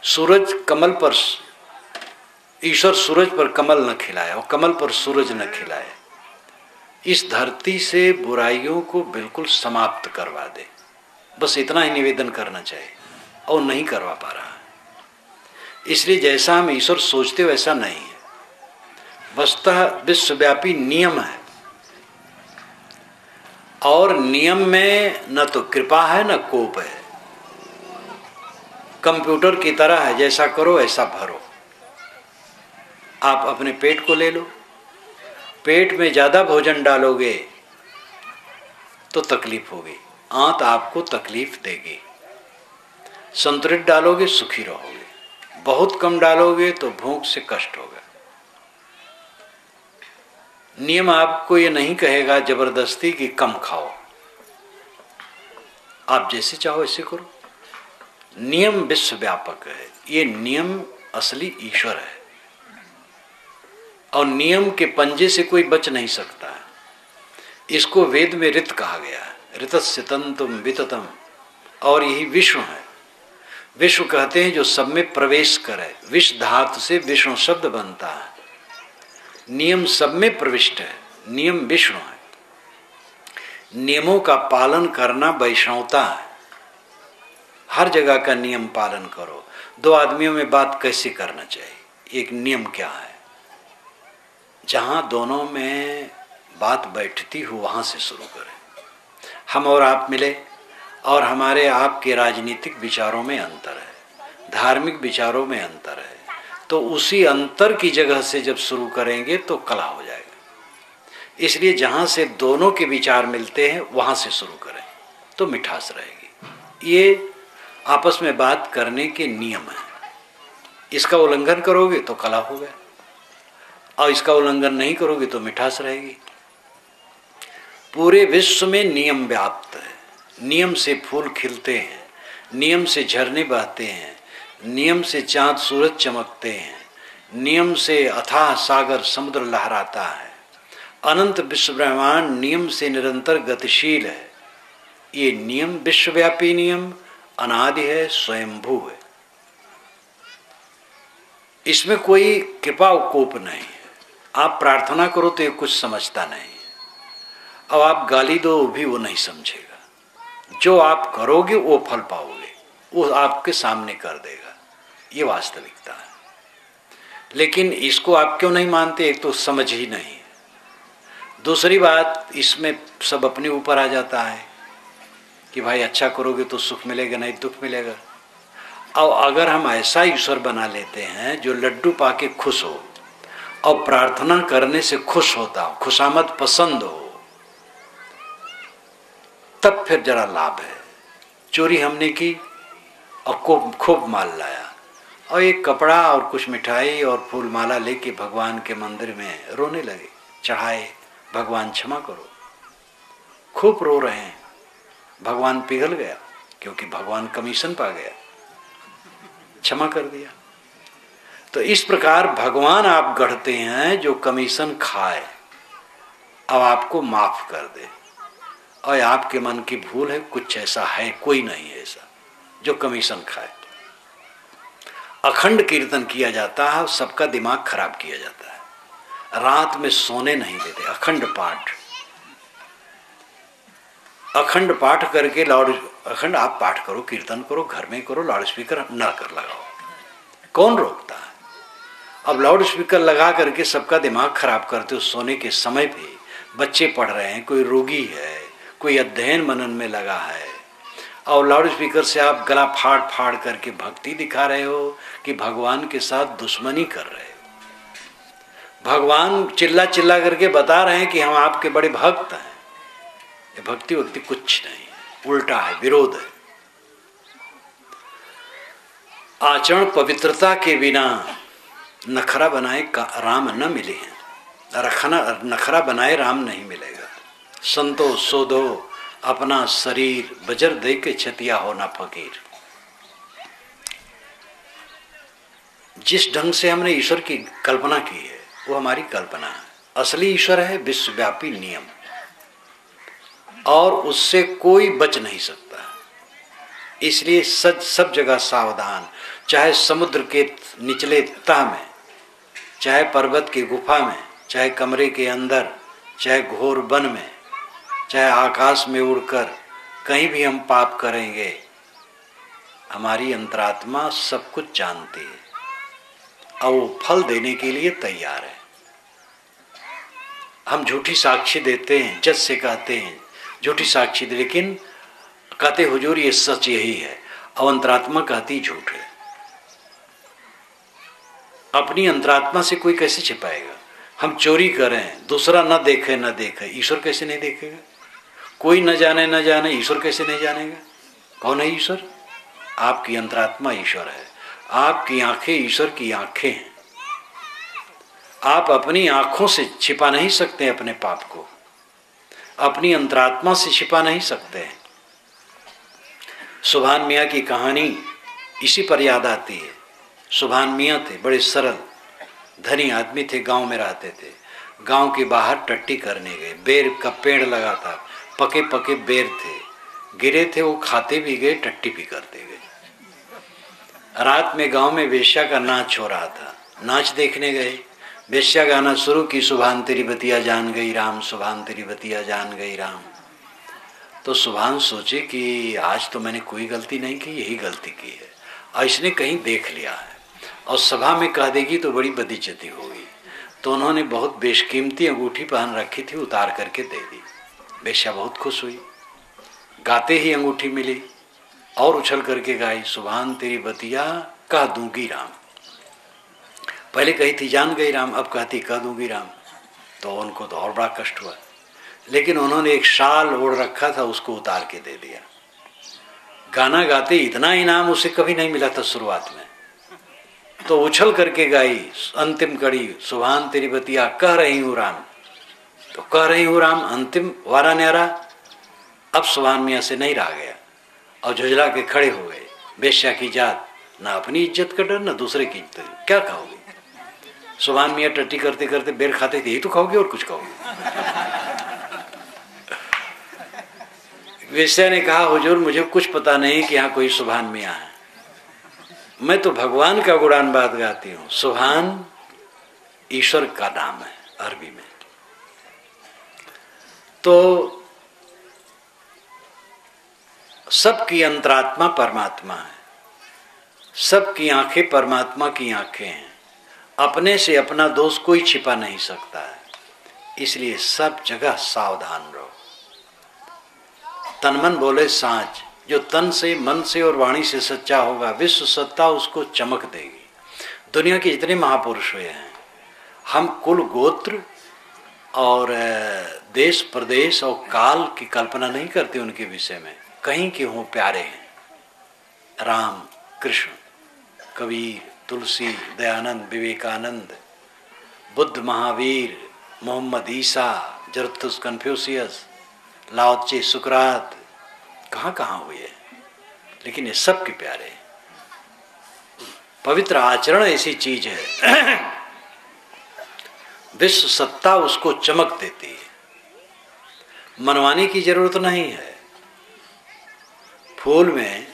सूरज कमल पर, ईश्वर सूरज पर कमल न खिलाए और कमल पर सूरज न खिलाए, इस धरती से बुराइयों को बिल्कुल समाप्त करवा दे। बस इतना ही निवेदन करना चाहिए और नहीं करवा पा रहा है। इसलिए जैसा हम ईश्वर सोचते वैसा नहीं है। वस्तुतः विश्वव्यापी नियम है और नियम में न तो कृपा है न कोप है। कंप्यूटर की तरह है, जैसा करो ऐसा भरो। आप अपने पेट को ले लो, पेट में ज्यादा भोजन डालोगे तो तकलीफ होगी, आंत आपको तकलीफ देगी। संतुलित डालोगे सुखी रहोगे, बहुत कम डालोगे तो भूख से कष्ट होगा। नियम आपको ये नहीं कहेगा जबरदस्ती कि कम खाओ, आप जैसे चाहो ऐसे करो। नियम विश्वव्यापक है, ये नियम असली ईश्वर है और नियम के पंजे से कोई बच नहीं सकता है। इसको वेद में ऋत कहा गया है, ऋतस्य तंतुम विततम, और यही विश्व है। विश्व कहते हैं जो सब में प्रवेश करे, विष धातु से विष्णु शब्द बनता है। नियम सब में प्रविष्ट है, नियम विष्णु है। नियमों का पालन करना वैष्णवता है। हर जगह का नियम पालन करो। दो आदमियों में बात कैसे करना चाहिए, एक नियम क्या है, जहां दोनों में बात बैठती हो वहां से शुरू करें। हम और आप मिले और हमारे आपके राजनीतिक विचारों में अंतर है, धार्मिक विचारों में अंतर है, तो उसी अंतर की जगह से जब शुरू करेंगे तो कला हो जाएगा। इसलिए जहां से दोनों के विचार मिलते हैं वहां से शुरू करें तो मिठास रहेगी। ये आपस में बात करने के नियम है। इसका उल्लंघन करोगे तो कला होगा और इसका उल्लंघन नहीं करोगे तो मिठास रहेगी। पूरे विश्व में नियम व्याप्त है। नियम से फूल खिलते हैं, नियम से झरने बहते हैं, नियम से चांद सूरज चमकते हैं, नियम से अथाह सागर समुद्र लहराता है। अनंत विश्व ब्रह्मांड नियम से निरंतर गतिशील है। ये नियम विश्वव्यापी नियम अनादि है, स्वयंभू है। इसमें कोई कृपा और कोप नहीं है। आप प्रार्थना करो तो ये कुछ समझता नहीं है, अब आप गाली दो भी वो नहीं समझेगा। जो आप करोगे वो फल पाओगे, वो आपके सामने कर देगा। ये वास्तविकता है। लेकिन इसको आप क्यों नहीं मानते? एक तो समझ ही नहीं है, दूसरी बात इसमें सब अपने ऊपर आ जाता है कि भाई अच्छा करोगे तो सुख मिलेगा, नहीं दुख मिलेगा। और अगर हम ऐसा ईश्वर बना लेते हैं जो लड्डू पाके खुश हो और प्रार्थना करने से खुश होता हो, खुशामद पसंद हो, तब फिर जरा लाभ है। चोरी हमने की और खूब माल लाया और एक कपड़ा और कुछ मिठाई और फूल माला लेके भगवान के मंदिर में रोने लगे, चढ़ाए, भगवान क्षमा करो। खूब रो रहे हैं, भगवान पिघल गया क्योंकि भगवान कमीशन पा गया, क्षमा कर दिया। तो इस प्रकार भगवान आप गढ़ते हैं जो कमीशन खाए, अब आपको माफ कर दे। और आपके मन की भूल है, कुछ ऐसा है, कोई नहीं है ऐसा जो कमीशन खाए। अखंड कीर्तन किया जाता है, सबका दिमाग खराब किया जाता है, रात में सोने नहीं देते। अखंड पाठ, अखंड पाठ करके अखंड आप पाठ करो, कीर्तन करो, घर में करो, लाउड स्पीकर न कर लगाओ, कौन रोकता है? अब लाउड स्पीकर लगा करके सबका दिमाग खराब करते हो। सोने के समय पे बच्चे पढ़ रहे हैं, कोई रोगी है, कोई अध्ययन मनन में लगा है, और लाउड स्पीकर से आप गला फाड़ फाड़ करके भक्ति दिखा रहे हो कि भगवान के साथ दुश्मनी कर रहे हो। भगवान चिल्ला चिल्ला करके बता रहे हैं कि हम आपके बड़े भक्त हैं। ये भक्ति वक्ति कुछ नहीं, उल्टा है, विरोध है। आचरण पवित्रता के बिना नखरा बनाए राम न मिले हैं, नखरा बनाए राम नहीं मिलेगा। संतो सोधो अपना शरीर, बजर दे के छतिया होना फकीर। जिस ढंग से हमने ईश्वर की कल्पना की है वो हमारी कल्पना है। असली ईश्वर है विश्वव्यापी नियम, और उससे कोई बच नहीं सकता। इसलिए सब जगह सावधान, चाहे समुद्र के निचले तह में, चाहे पर्वत की गुफा में, चाहे कमरे के अंदर, चाहे घोर वन में, चाहे आकाश में उड़कर, कहीं भी हम पाप करेंगे, हमारी अंतरात्मा सब कुछ जानती है और वो फल देने के लिए तैयार है। हम झूठी साक्षी देते हैं, जज से कहते हैं झूठी साक्षी दे, लेकिन कहते हुजूर ये सच यही है, और अंतरात्मा कहती झूठ है। अपनी अंतरात्मा से कोई कैसे छिपाएगा? हम चोरी करें, दूसरा न देखे न देखे, ईश्वर कैसे नहीं देखेगा? कोई न जाने न जाने, ईश्वर कैसे नहीं जानेगा? कौन है ईश्वर? आपकी अंतरात्मा ईश्वर है, आपकी आंखें ईश्वर की आंखें हैं। आप अपनी आंखों से छिपा नहीं सकते अपने पाप को, अपनी अंतरात्मा से छिपा नहीं सकते। सुभान मियाँ की कहानी इसी पर याद आती है। सुभान मियाँ थे, बड़े सरल धनी आदमी थे, गांव में रहते थे। गांव के बाहर टट्टी करने गए, बेर का पेड़ लगा था, पके पके बेर थे, गिरे थे, वो खाते भी गए, टट्टी भी करते गए। रात में गांव में वेश्या का नाच हो रहा था, नाच देखने गए। वेश्या गाना शुरू की, सुभान तेरी बतिया जान गई राम, सुभान तेरी बतिया जान गई राम। तो सुभान सोचे कि आज तो मैंने कोई गलती नहीं की, यही गलती की है, और इसने कहीं देख लिया है और सभा में कह देगी तो बड़ी बदइज्जती होगी। तो उन्होंने बहुत बेशकीमती अंगूठी पहन रखी थी, उतार करके दे दी। वेश्या बहुत खुश हुई, गाते ही अंगूठी मिली और उछल करके गाई, सुभान तेरी बतिया कह दूंगी राम। पहले कही थी जान गई राम, अब कहती कह दूंगी राम। तो उनको तो और बड़ा कष्ट हुआ, लेकिन उन्होंने एक शाल ओढ़ रखा था, उसको उतार के दे दिया। गाना गाते इतना इनाम उसे कभी नहीं मिला था शुरुआत में। तो उछल करके गाई अंतिम कड़ी, सुभान तेरी बतिया कह रही हूँ राम। तो कह रही हूँ राम अंतिम वारा न्यारा। अब सुभान मियाँ से नहीं रहा गया और झुझला के खड़े हो गए। वेश्या की जात, ना अपनी इज्जत का डर, ना दूसरे की इज्जत, क्या खाओगे? सुभान मियाँ टट्टी करते करते बेर खाते थे, यही तो खाओगे और कुछ खाओगे? वेश्या ने कहा हुजूर मुझे कुछ पता नहीं कि यहाँ कोई सुभान मियाँ है, मैं तो भगवान का गुणान बात गाती हूँ। सुभान ईश्वर का नाम है अरबी में। तो सबकी अंतरात्मा परमात्मा है, सबकी आंखें परमात्मा की आंखें हैं। अपने से अपना दोष कोई छिपा नहीं सकता है, इसलिए सब जगह सावधान रहो। तनमन बोले साँच, जो तन से, मन से और वाणी से सच्चा होगा, विश्व सत्ता उसको चमक देगी। दुनिया के जितने महापुरुष हुए हैं, हम कुल गोत्र और देश प्रदेश और काल की कल्पना नहीं करते उनके विषय में, कहीं के हों प्यारे हैं। राम, कृष्ण, कबीर, तुलसी, दयानंद, विवेकानंद, बुद्ध, महावीर, मोहम्मद, ईसा, जरथुस, कन्फ्यूशियस, लाओ त्से, सुकरात, कहाँ कहाँ हुए हैं, लेकिन ये सब के प्यारे हैं। पवित्र आचरण ऐसी चीज है, विश्व सत्ता उसको चमक देती है, मनवाने की जरूरत नहीं है। फूल में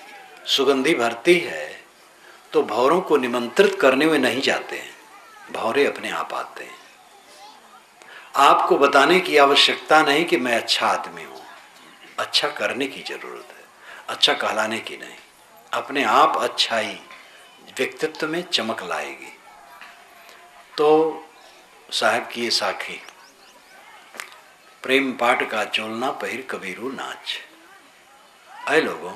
सुगंधी भरती है तो भौरों को निमंत्रित करने में नहीं जाते हैं, भौरे अपने आप आते हैं। आपको बताने की आवश्यकता नहीं कि मैं अच्छा आदमी हूं, अच्छा करने की जरूरत है, अच्छा कहलाने की नहीं। अपने आप अच्छाई व्यक्तित्व में चमक लाएगी। तो साहब की ये साखी, प्रेम पाट का चोलना पहिर कबीरू नाच। ऐ लोगों,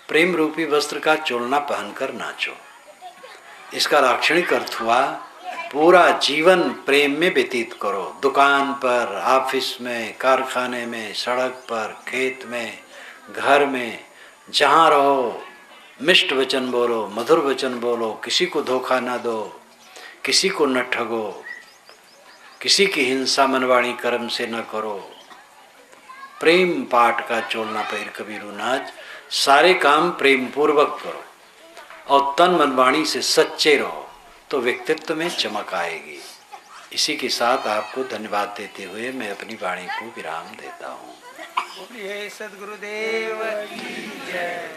प्रेम रूपी वस्त्र का चोलना पहनकर नाचो। इसका लाक्षणिक अर्थ हुआ पूरा जीवन प्रेम में व्यतीत करो। दुकान पर, ऑफिस में, कारखाने में, सड़क पर, खेत में, घर में, जहाँ रहो मिष्ट वचन बोलो, मधुर वचन बोलो, किसी को धोखा न दो, किसी को न ठगो, किसी की हिंसा मनवाणी कर्म से न करो। प्रेम पाठ का चोलना पहिर कबीरू नाच। सारे काम प्रेम पूर्वक करो और तन मन वाणी से सच्चे रहो तो व्यक्तित्व में चमक आएगी। इसी के साथ आपको धन्यवाद देते हुए मैं अपनी वाणी को विराम देता हूँ। सद्गुरुदेव की जय।